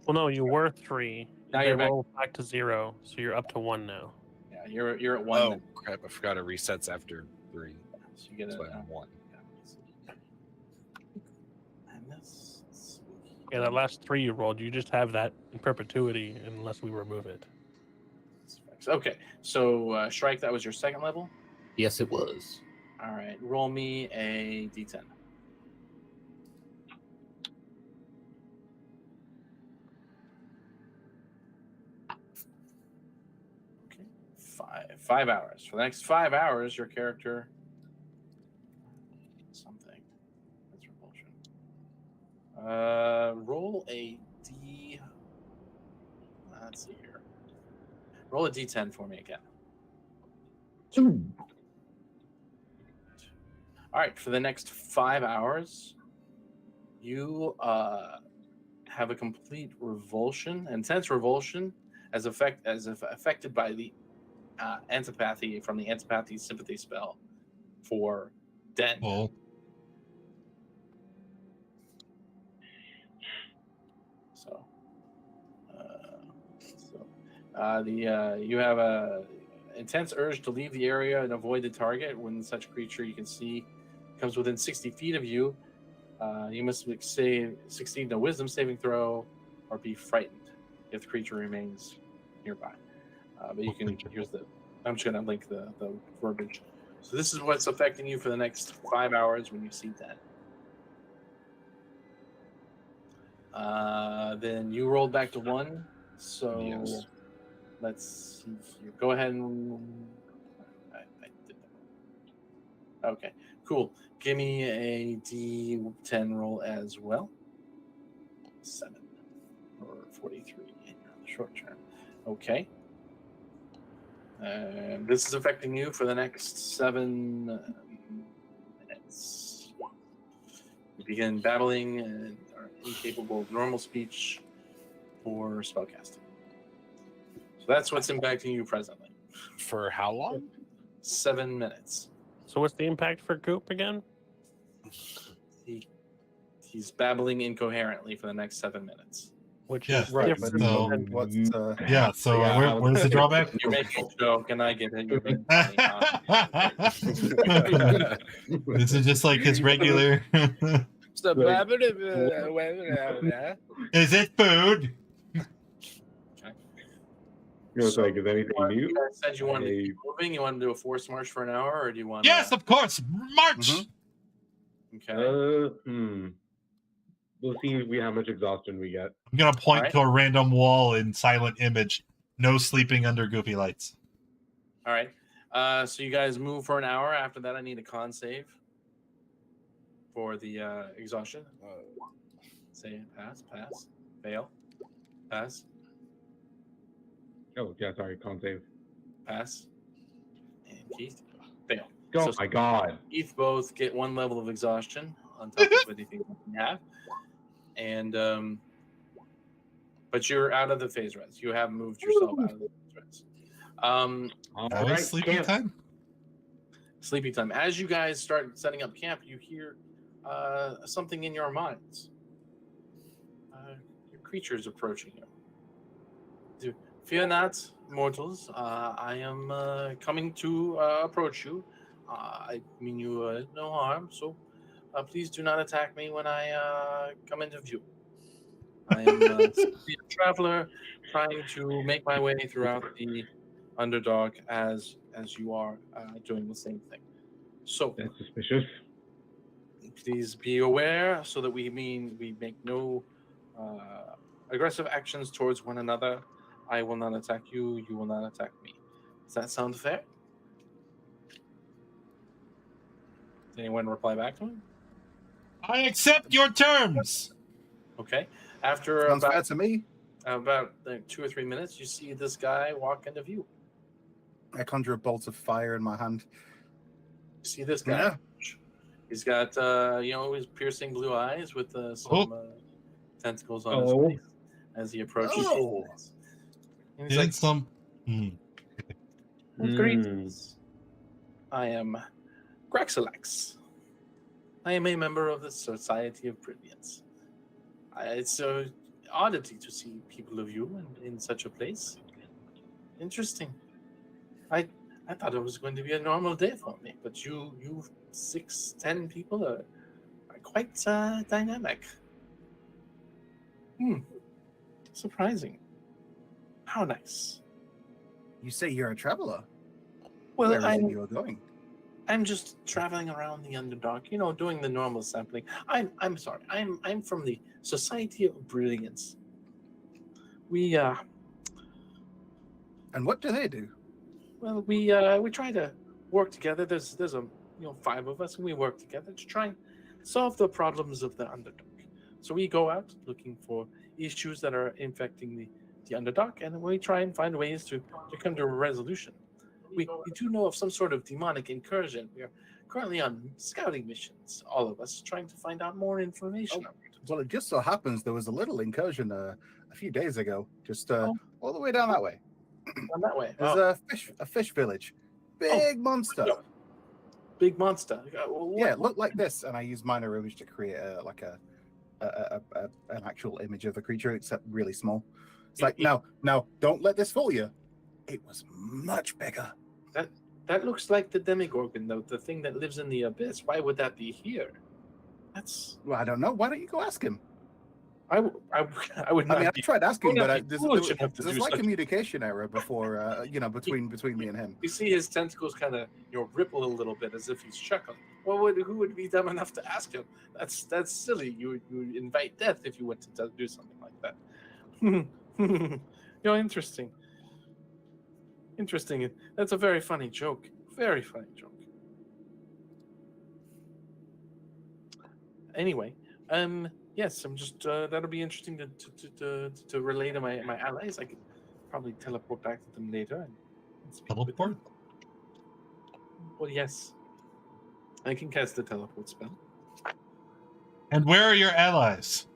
Well, no, you were 3. Now They you're back. roll back to 0, so you're up to 1 now. Yeah, you're at 1. Oh then. crap! I forgot it resets after 3. So you get That's it. why I'm 1. Madness. Let's see. Yeah, that last 3 you rolled, you just have that in perpetuity unless we remove it. Okay, so Shrike, that was your second level. Yes, it was. All right, roll me a d10. Okay, 5 hours. For the next 5 hours, your character something. That's repulsion. Roll a d. Let's see here. Roll a d10 for me again. All right, for the next 5 hours, you have a complete revulsion, intense revulsion, as if affected by the antipathy from the antipathy sympathy spell for den. Well, You have a intense urge to leave the area and avoid the target. When such creature you can see comes within 60 feet of you, you must succeed in a wisdom saving throw or be frightened if the creature remains nearby. But you can use I'm just going to link the verbiage. So this is what's affecting you for the next 5 hours when you see that. Then you rolled back to 1. So Yes. let's see here. Go ahead and I did that. Okay, cool. Give me a D10 roll as well. 7 or 43 in the short term. Okay. This is affecting you for the next 7 minutes. You begin babbling and are incapable of normal speech or spellcasting. So that's what's impacting you presently. For how long? 7 minutes. So what's the impact for Goop again? He's babbling incoherently for the next 7 minutes. Which Yeah, is right, different so- than What's yeah. So Yeah, where's the drawback? You're making a joke, and I get it. You're being funny, huh? This is just like his regular. So, Like- Is it food? It's like, is anything new? You guys said you wanted to keep moving. You want to do a forced march for an hour, or do you want? Yes, of course. March. Okay. We'll see how much exhaustion we get. I'm gonna point Alright. to a random wall in silent image. No sleeping under goofy lights. All right. So you guys move for an hour. After that, I need a con save for the exhaustion. Say pass, fail, pass, Oh, yeah, sorry, con save. pass, and Keith fail. Oh So- my god. Keith both get 1 level of exhaustion on top of anything you have, and but you're out of the phase res. You have moved yourself out of the phase res. All That was right, sleeping camp. time. Sleepy time. As you guys start setting up camp, you hear something in your minds. Your creature's approaching you. Fear not, mortals. I am coming to approach you. I mean you no harm, so please do not attack me when I come into view. I am simply a traveler trying to make my way throughout the Underdog as you are doing the same thing. So That's suspicious. please be aware so that we make no aggressive actions towards one another. I will not attack you. You will not attack me. Does that sound fair? Did anyone reply back to him? I accept your terms. Okay. After Sounds fair to me. about 2 or 3 minutes, you see this guy walk into view. I conjure a bolt of fire in my hand. You see this guy. Yeah. He's got his piercing blue eyes with some Oh. tentacles on his Oh. face as he approaches. Oh. And he's Getting like, some. Greetings. I am Graxilax. I am a member of the Society of Brilliance. It's an oddity to see people of you in such a place. Interesting. I thought it was going to be a normal day for me, but you 6-10 people are quite dynamic. Surprising. How nice. You say you're a traveler. Well, Where is it you're going? I'm just traveling around the Underdark, doing the normal sampling. I'm sorry. I'm from the Society of Brilliance. We And what do they do? well, we try to work together. There's 5 of us, and we work together to try and solve the problems of the Underdark. So we go out looking for issues that are infecting the Underdark, and we try and find ways to come to a resolution. We do know of some sort of demonic incursion. We are currently on scouting missions, all of us, trying to find out more information. Well, it just so happens there was a little incursion a few days ago, just all the way down that way. On that way. There's a fish village. Big monster. big monster. Yeah, look like this, and I use minor image to create an actual image of the creature, except really small. It's like, now, don't let this fool you. It was much bigger. That looks like the Demogorgon, though, the thing that lives in the abyss. Why would that be here? Well, I don't know. Why don't you go ask him? I would not. I mean, I tried asking, would not but be there's foolish enough to a do slight such- communication error before, between me and him. You see his tentacles kind of ripple a little bit as if he's chuckling. Who would be dumb enough to ask him? That's silly. You invite death if you went to do something like that. Interesting. Interesting. That's a very funny joke. Very funny joke. Anyway, yes, I'm just that'll be interesting to relay to my allies. I could probably teleport back to them later and speak with them. Teleport? Well, yes, I can cast the teleport spell. And where are your allies?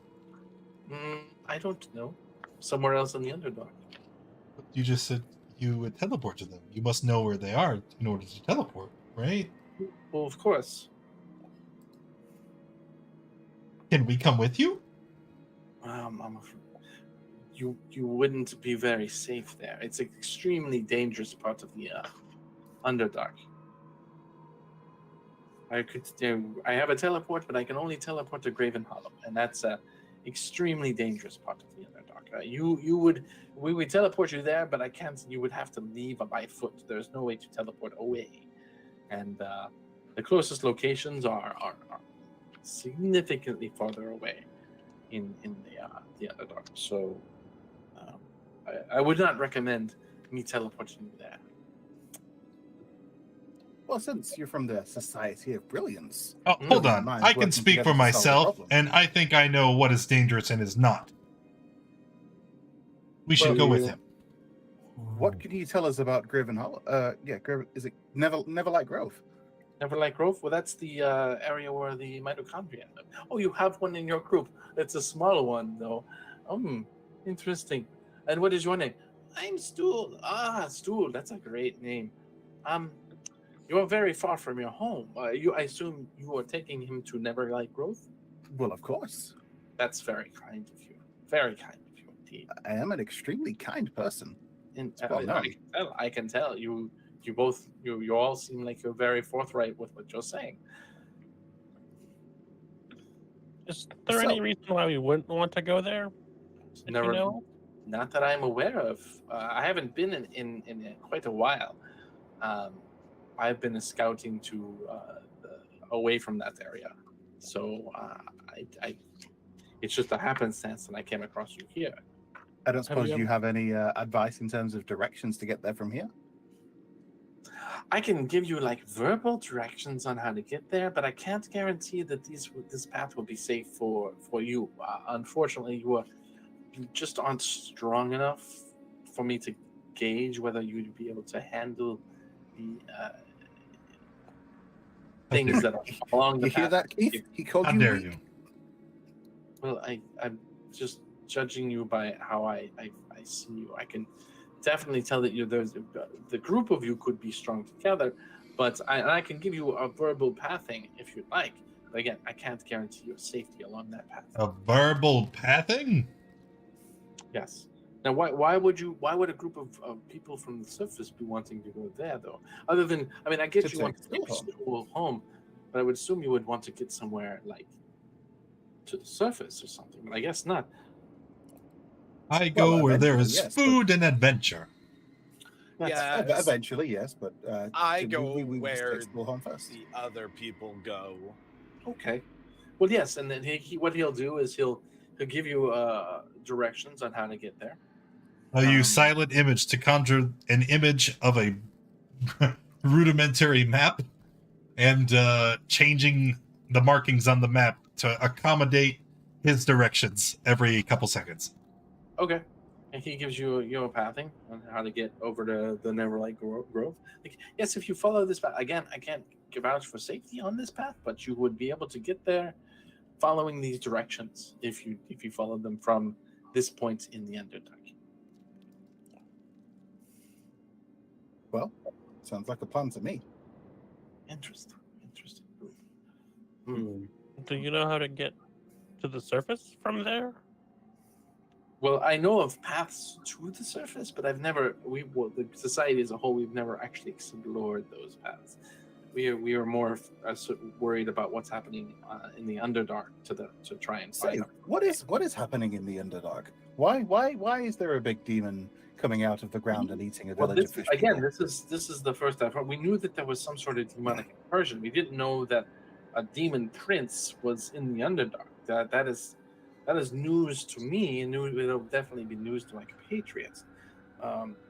I don't know. Somewhere else in the Underdark. You just said you would teleport to them. You must know where they are in order to teleport, right? Well, of course. Can we come with you? I'm afraid you wouldn't be very safe there. It's an extremely dangerous part of the Underdark. I have a teleport, but I can only teleport to Graven Hollow, and that's a extremely dangerous part of the Underdark. We would teleport you there, but I can't. You would have to leave by foot. There's no way to teleport away, and the closest locations are significantly farther away in the Underdark. So I would not recommend me teleporting you there. Well, since you're from the Society of Brilliance. Oh, hold on. Mind I can working speak together for to solve the myself, problem. and I think I know what is dangerous and is not. We should go with him. What can you tell us about Graven Hollow? Is it Neverlight Grove? Neverlight Grove? Well, that's the area where the mitochondria live. Oh, you have one in your group. It's a small one, though. Interesting. And what is your name? I'm Stool. Stool. That's a great name. You are very far from your home. I assume you are taking him to Neverlight Grove? Well, of course. That's very kind of you. Very kind of you indeed. I am an extremely kind person. And well known. I can tell you all seem like you're very forthright with what you're saying. Is there any reason why we wouldn't want to go there? Never, not that I'm aware of. I haven't been in quite a while. I've been scouting to away from that area, so it's just a happenstance that I came across you here. I don't suppose you have any advice in terms of directions to get there from here? I can give you like verbal directions on how to get there, but I can't guarantee that this path will be safe for you. Unfortunately, you just aren't strong enough for me to gauge whether you'd be able to handle the things that are along the path. You hear that, Keith? He called How you dare weak. you? Well, I'm just judging you by how I see you. I can definitely tell that there's the group of you could be strong together, but I can give you a verbal pathing if you'd like. But again, I can't guarantee your safety along that path. A verbal pathing? Yes. Now, why would a group of people from the surface be wanting to go there, though? Other than, I get To you want to take take school school home, but I would assume you would want to get somewhere like to the surface or something. But I guess not. I go where there is eventually, yes, but- food and adventure. Yeah, Eventually, yes, but I we go just where take school home first. the other people go. Okay. Well, yes, and then what he'll do is he'll give you directions on how to get there. I'll use silent image to conjure an image of a rudimentary map and changing the markings on the map to accommodate his directions every couple seconds. Okay. And he gives you a pathing on how to get over to the Neverlight Grove. Like, yes, if you follow this path, again, I can't give vouch for safety on this path, but you would be able to get there following these directions if you follow them from this point in the Underdark. Well, sounds like a plan to me. Interesting. Interesting. Do you know how to get to the surface from there? Well, I know of paths to the surface, but the society as a whole, we've never actually explored those paths. We are more worried about what's happening in the Underdark to try and Say, find them. what is happening in the Underdark? Why is there a big demon coming out of the ground and eating a village of fish people? This is the first I've heard. We knew that there was some sort of demonic incursion. We didn't know that a demon prince was in the Underdark. That is news to me, and it'll definitely be news to my compatriots.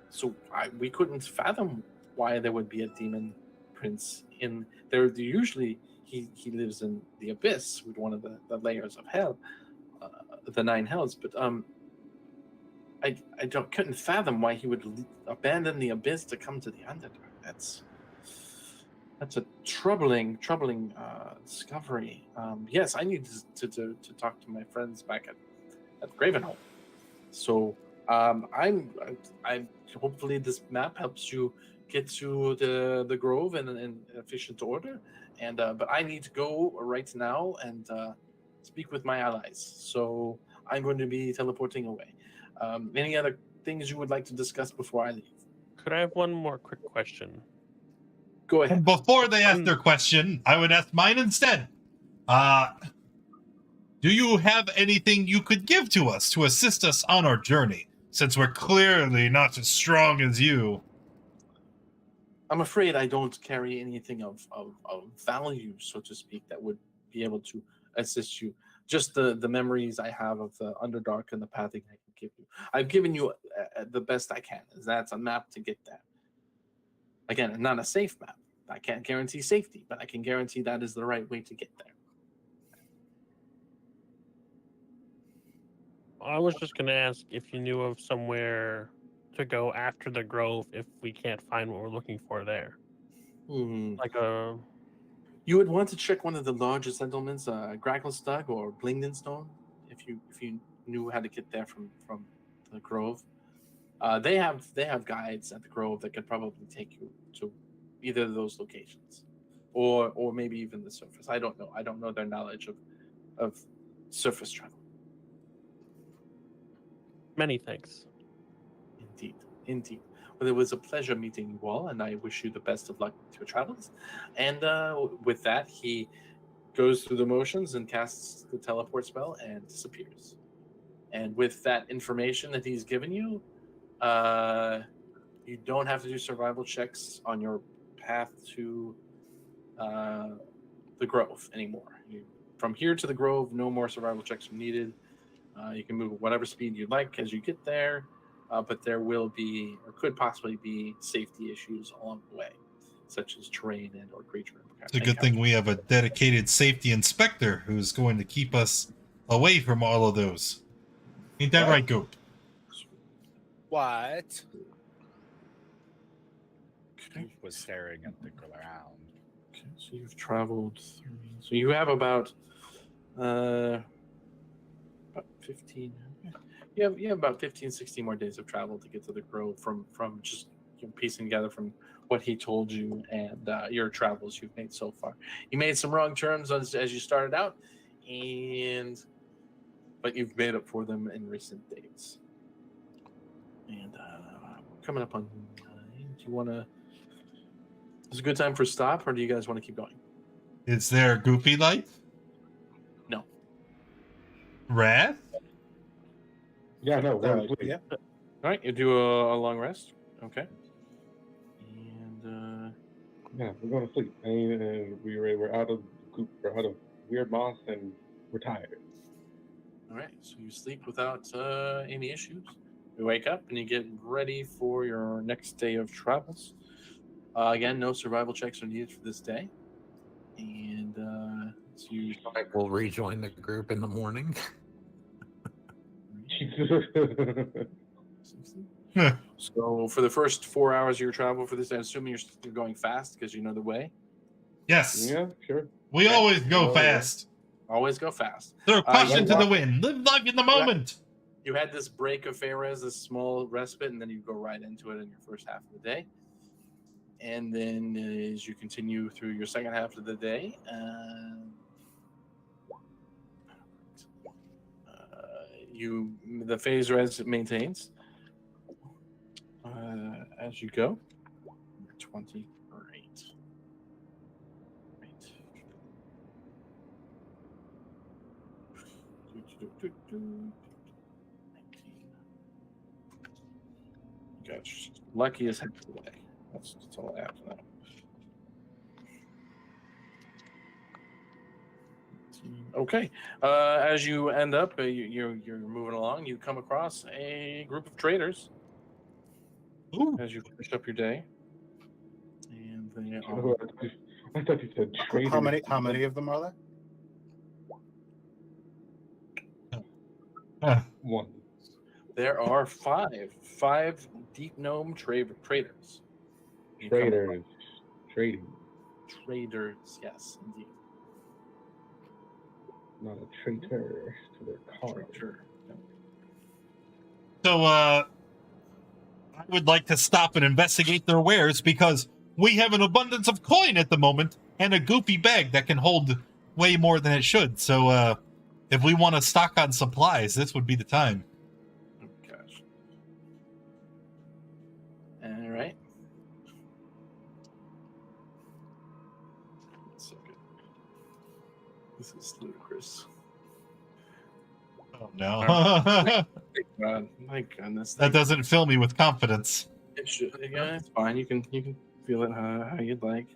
So we couldn't fathom why there would be a demon prince in there. Usually he lives in the abyss with one of the layers of hell, the 9 hells. But I couldn't fathom why he would abandon the abyss to come to the Underdark. That's a troubling discovery. Yes, I need to talk to my friends back at Gravenholm. So I'm hopefully this map helps you get to the grove in efficient order. And but I need to go right now and speak with my allies. So I'm going to be teleporting away. Any other things you would like to discuss before I leave? Could I have one more quick question? Go ahead. And before they ask their question, I would ask mine instead. Do you have anything you could give to us to assist us on our journey, since we're clearly not as strong as you? I'm afraid I don't carry anything of value, so to speak, that would be able to assist you. Just the memories I have of the Underdark and the pathing I can give you. I've given you the best I can. That's a map to get there. Again, not a safe map. I can't guarantee safety, but I can guarantee that is the right way to get there. I was just going to ask if you knew of somewhere to go after the grove if we can't find what we're looking for there. Like a... You would want to check one of the larger settlements, Gracklestug or Blingdenstone, if you knew how to get there from the grove. They have guides at the grove that could probably take you to either of those locations, or maybe even the surface. I don't know. I don't know their knowledge of surface travel. Many thanks. Indeed. Well, it was a pleasure meeting you all, and I wish you the best of luck with your travels. And with that, he goes through the motions and casts the teleport spell and disappears. And with that information that he's given you, you don't have to do survival checks on your path to the grove anymore. From here to the grove, no more survival checks are needed. You can move at whatever speed you'd like as you get there, but there will be, or could possibly be, safety issues along the way, such as terrain and or creature. It's a good thing we have a dedicated safety inspector who's going to keep us away from all of those. Ain't that right, Goop? What? Okay. Was staring at the ground. Okay, so you've traveled 3. So you have about 15. You have about 15, 16 more days of travel to get to the grove from just piecing together from what he told you and your travels you've made so far. You made some wrong turns as you started out, but you've made up for them in recent days. And coming up on 9. Do you want to? Is it a good time for a stop, or do you guys want to keep going? Is there Goopy Light? No. Wrath? Yeah, no, we're Yeah. All right, you do a long rest. Okay. And yeah, we're going to sleep. And we're out of we're out of Weird Moss, and we're tired. all right, so you sleep without any issues. You wake up and you get ready for your next day of travels. Again, no survival checks are needed for this day. And so you We'll rejoin the group in the morning. So for the first 4 hours of your travel for this, I'm assuming you're going fast because you know the way. Yes. Yeah, sure. We Okay. always go Oh, fast. Always go fast. Throw caution to you- the wind. Live life in the moment. You had this break of Fairez, this small respite, and then you go right into it in your first half of the day. And then as you continue through your second half of the day, the phase res maintains as you go. 20 or 8. Right. Do, 19. Gosh, lucky as heck today. That's all I have to know. Okay. As you end up, you're moving along. You come across a group of traders. Ooh. As you finish up your day, and they are... Oh, I thought you said traders. How many of them are Huh. One. There are five deep gnome traders. You come Traders. Trading. Traders, yes, indeed. Not a traitor to their cause. Sure. So, I would like to stop and investigate their wares because we have an abundance of coin at the moment and a goofy bag that can hold way more than it should. So, if we want to stock on supplies, this would be the time. Oh, gosh. All right. One second. This is ludicrous. Oh, no. Thank God. My goodness. That doesn't fill me with confidence. It should. Yeah, it's fine. You can feel it how you'd like.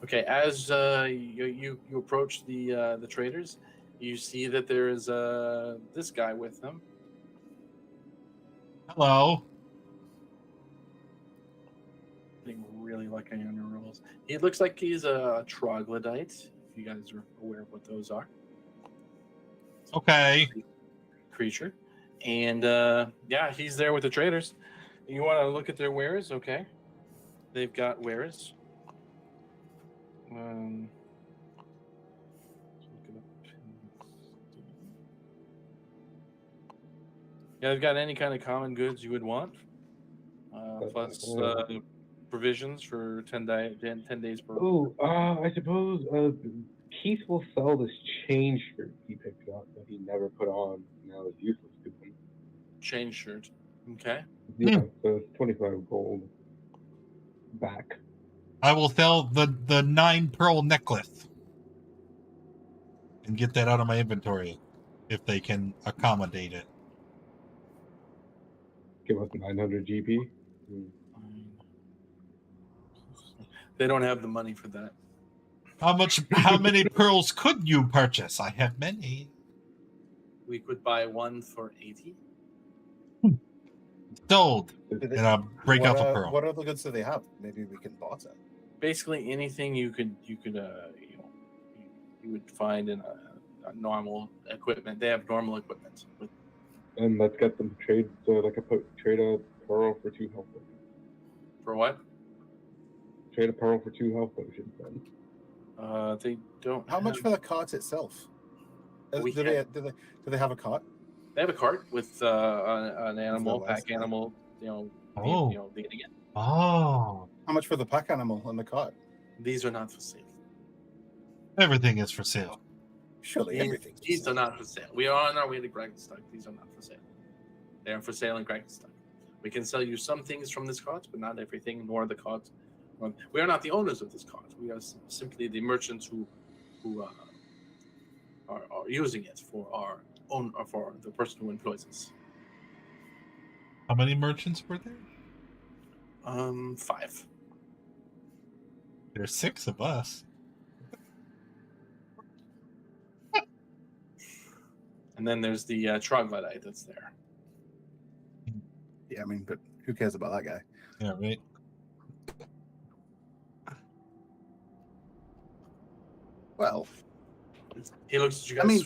Okay. As you approach the traders, you see that there is this guy with them. Hello. Being really lucky on your rolls. He looks like he's a troglodyte. If you guys are aware of what those are. Okay. Creature, and yeah, he's there with the traders. You want to look at their wares? Okay, they've got wares. Yeah, they've got any kind of common goods you would want, plus provisions for 10 days per. Oh, I suppose Keith will sell this chain shirt he picked up that he never put on. Now it's useless to him. Chain shirt. Okay. Yeah, so it's 25 gold back. I will sell the 9 pearl necklace and get that out of my inventory if they can accommodate it. Give us 900 GP. They don't have the money for that. How many pearls could you purchase? I have many. We could buy one for 80. Sold. And I'll break off a pearl. What other goods do they have? Maybe we can barter. Basically anything you would find in a normal equipment. They have normal equipment. And let's get them to trade. So like trade a pearl for 2 health potions. For what? Trade a pearl for 2 health potions then. They don't. How much for the cart itself? Do they have a cart? They have a cart with an animal, pack animal. Leading it. Oh. How much for the pack animal and the cart? These are not for sale. Everything is for sale. Surely everything. These are not for sale. We are on our way to Gragenstock. These are not for sale. They are for sale in Gragenstock. We can sell you some things from this cart, but not everything, nor the cart. We are not the owners of this cart. We are simply the merchants who are using it for our own, or for the person who employs us. How many merchants were there? 5. There's 6 of us. And then there's the Troglodyte that's there. Yeah, I mean, but who cares about that guy? Yeah, right. Well, He looks at you guys. I mean,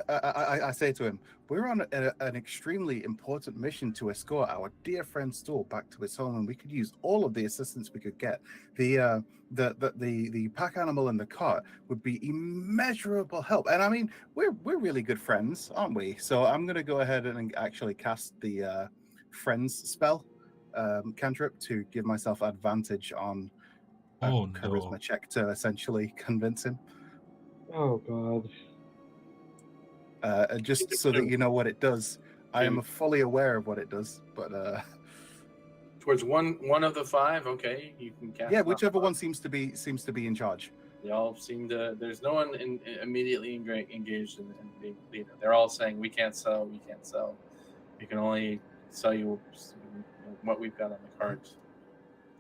I say to him, we're on an extremely important mission to escort our dear friend Stool back to his home, and we could use all of the assistance we could get. The pack animal and the cart would be immeasurable help. And I mean, we're really good friends, aren't we? So I'm gonna go ahead and actually cast the friends spell cantrip to give myself advantage on a charisma check to essentially convince him. Oh god. Just so that you know what it does. I am fully aware of what it does, but towards one of the 5, okay, you can cast. Yeah, whichever one seems to be in charge. They all seem to. There's no one immediately engaged in being leader. They're all saying, "We can't sell. We can't sell. We can only sell you what we've got on the cards."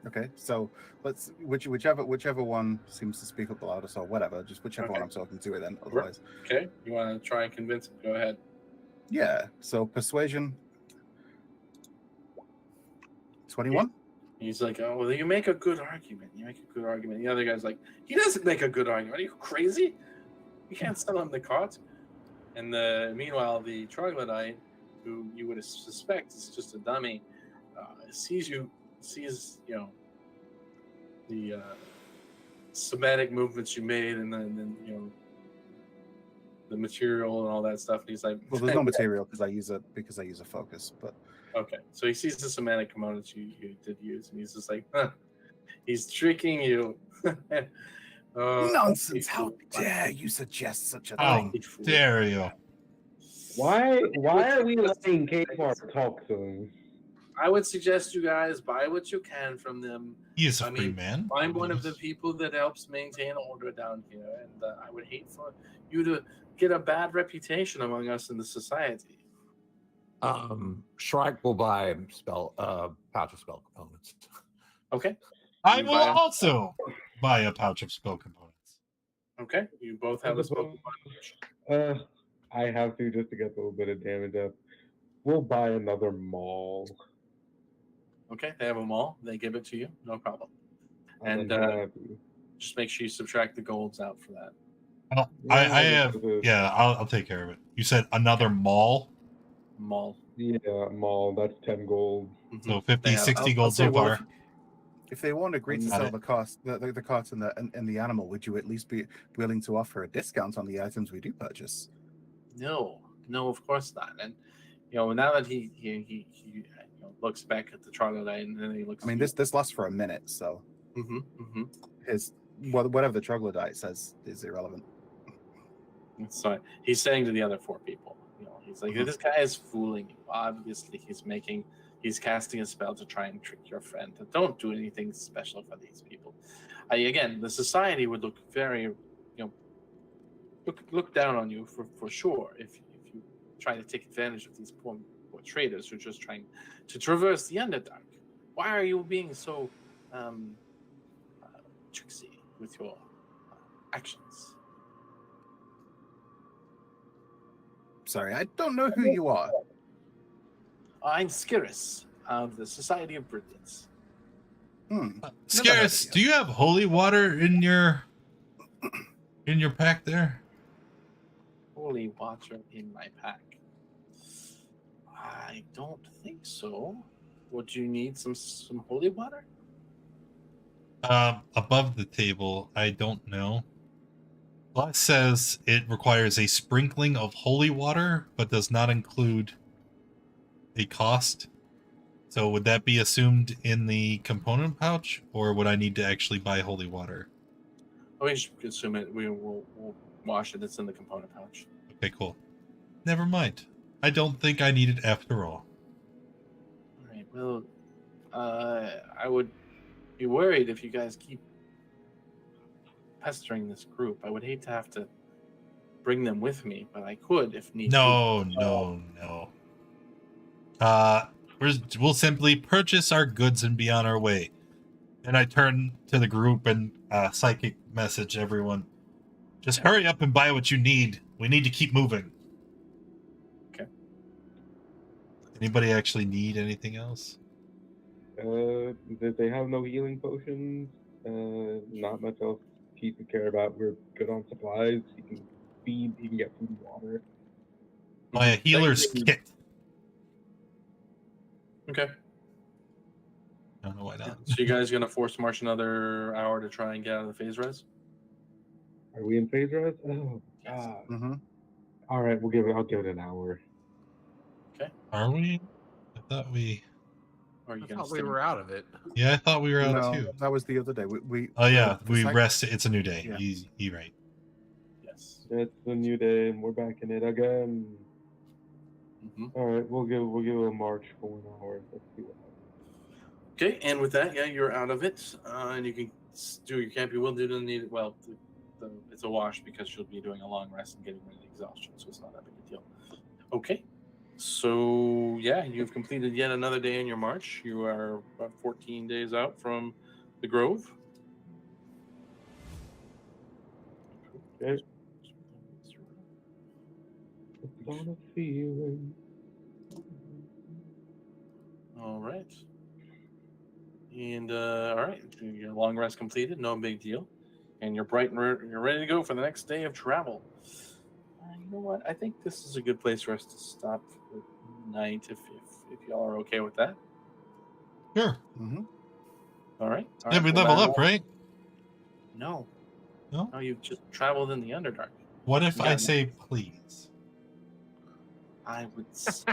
Okay, so let's whichever one seems to speak up the loudest or whatever, just whichever one I'm talking to it then. Otherwise, okay, you want to try and convince him? Go ahead. Yeah. So persuasion. 21. He's like, "Oh, well, you make a good argument. You make a good argument." The other guy's like, "He doesn't make a good argument. Are you crazy? You can't sell him the cart." And meanwhile, the Troglodyte, who you would suspect is just a dummy, sees the somatic movements you made, and then the material and all that stuff. And he's like, "Well, there's no material because I use a focus." But okay, so he sees the somatic components you did use, and he's just like, huh, he's tricking you. Nonsense! How dare you suggest such a How thing? dare you? Why are we letting K-Mark talk to him? I would suggest you guys buy what you can from them. He is a free man. I'm one of the people that helps maintain order down here, and I would hate for you to get a bad reputation among us in the society. Shrike will buy pouch of spell components. Okay. I will also buy a pouch of spell components. Okay. You both have a spell component. I have to just to get a little bit of damage up. We'll buy another maul. Okay, they have a maul. They give it to you. No problem. And just make sure you subtract the golds out for that. I have. Yeah, I'll take care of it. You said another maul? Maul. Yeah, maul. That's 10 gold. Mm-hmm. So 50, 60 gold so far. If they won't agree to sell the cart and the animal, would you at least be willing to offer a discount on the items we do purchase? No, of course not. And now that he looks back at the Troglodyte, and then he looks. I mean, this lasts for a minute, so his whatever the Troglodyte says is irrelevant. So he's saying to the other 4 people, he's like, this guy is fooling you. Obviously, he's casting a spell to try and trick your friend. Don't do anything special for these people. Again, the society would look very, look down on you for sure if you try to take advantage of these poor traders who are just trying to traverse the Underdark. Why are you being so tricksy with your actions? Sorry, I don't know who you are. I'm Skiris of the Society of Brilliance. Skiris, do you have holy water in your pack there? Holy water in my pack? I don't think so. Would you need some holy water? Above the table, I don't know. Law says it requires a sprinkling of holy water, but does not include a cost. So would that be assumed in the component pouch, or would I need to actually buy holy water? We should assume it. We'll wash it. It's in the component pouch. Okay, cool. Never mind. I don't think I need it after all. All right. Well, I would be worried if you guys keep pestering this group. I would hate to have to bring them with me, but I could if need. No. We'll simply purchase our goods and be on our way. And I turn to the group and psychic message everyone. Just hurry up and buy what you need. We need to keep moving. Okay. Anybody actually need anything else? They have no healing potions. Not much else Keith to care about. We're good on supplies. He can feed. He can get food and water. Buy a healer's Thank you. kit. Okay. I don't know why not. So you guys gonna force march another hour to try and get out of the phase res? Are we in phase res? Oh God. Mm-hmm. All right, I'll give it an hour. Are we? I thought we. Or are you I gonna thought we stay? were out of it. Yeah, I thought we were out No, too. that was the other day. We Oh yeah, the we sec- rest. It's a new day. Yeah. You right. Yes. It's a new day, and we're back in it again. hmm All right, we'll give a march for 1 hour. Let's see what happens. Okay, and with that, yeah, you're out of it, and you can do your camp. You will do the need. Well, it's a wash because you'll be doing a long rest and getting rid of the exhaustion, so it's not that big a deal. Okay, so yeah, you've completed yet another day in your march. You are about 14 days out from the Grove. Okay. It's on a feeling. All right. And all right, your long rest completed, no big deal, and you're bright and you're ready to go for the next day of travel. You know what? I think this is a good place for us to stop for the night, if y'all are okay with that. Sure. Mm-hmm. All right. All Then we well, level that- up, right? No. No? No, you've just traveled in the Underdark. What if I Yeah. say please? I would say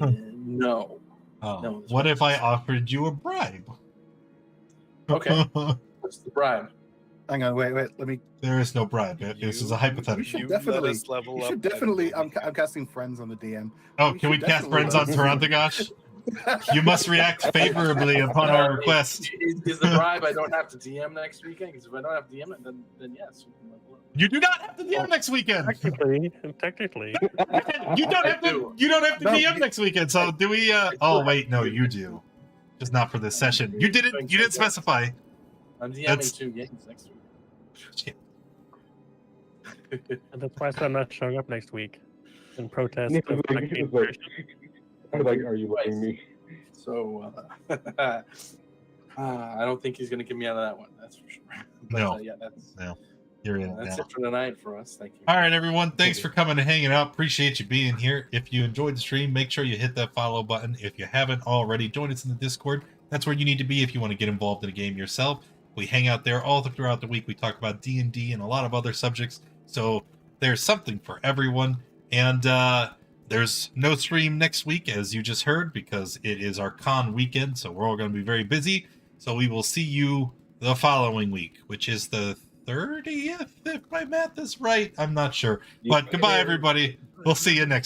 no. Oh. No, that's What fine. if I offered you a bribe? Okay. What's the bribe? Hang on, wait. Let me. There is no bribe. This is a hypothetical. We should You definitely. let us level You up should and definitely. we'll be I'm casting friends on the DM. Oh, we can we should cast friends on definitely Taranthagash? You must react favorably upon our request. Is the bribe I don't have to DM next weekend? Because if I don't have to DM it, then yes. You can level up. You do not have to DM next weekend. Technically. You don't have to. do. You don't have to No, DM you- next weekend. So do we? Oh wait, no, you do. Just not for this session. You didn't. You didn't specify. I'm DMing That's- 2 games next week. Shit. And that's why I'm not showing up next week in protest Nick of is like, vaccine it's like, tradition. I'm like, are you letting me? So I don't think he's going to get me out of that one. That's for sure. But, No. yeah, that's You're in that's now. it for tonight for us. Thank you. All right, everyone. Thanks for coming and hanging out. Appreciate you being here. If you enjoyed the stream, make sure you hit that follow button. If you haven't already, join us in the Discord. That's where you need to be if you want to get involved in a game yourself. We hang out there all throughout the week. We talk about D&D and a lot of other subjects. So there's something for everyone. And there's no stream next week, as you just heard, because it is our con weekend. So we're all going to be very busy. So we will see you the following week, which is the 30th, if my math is right. I'm not sure. But goodbye, everybody. We'll see you next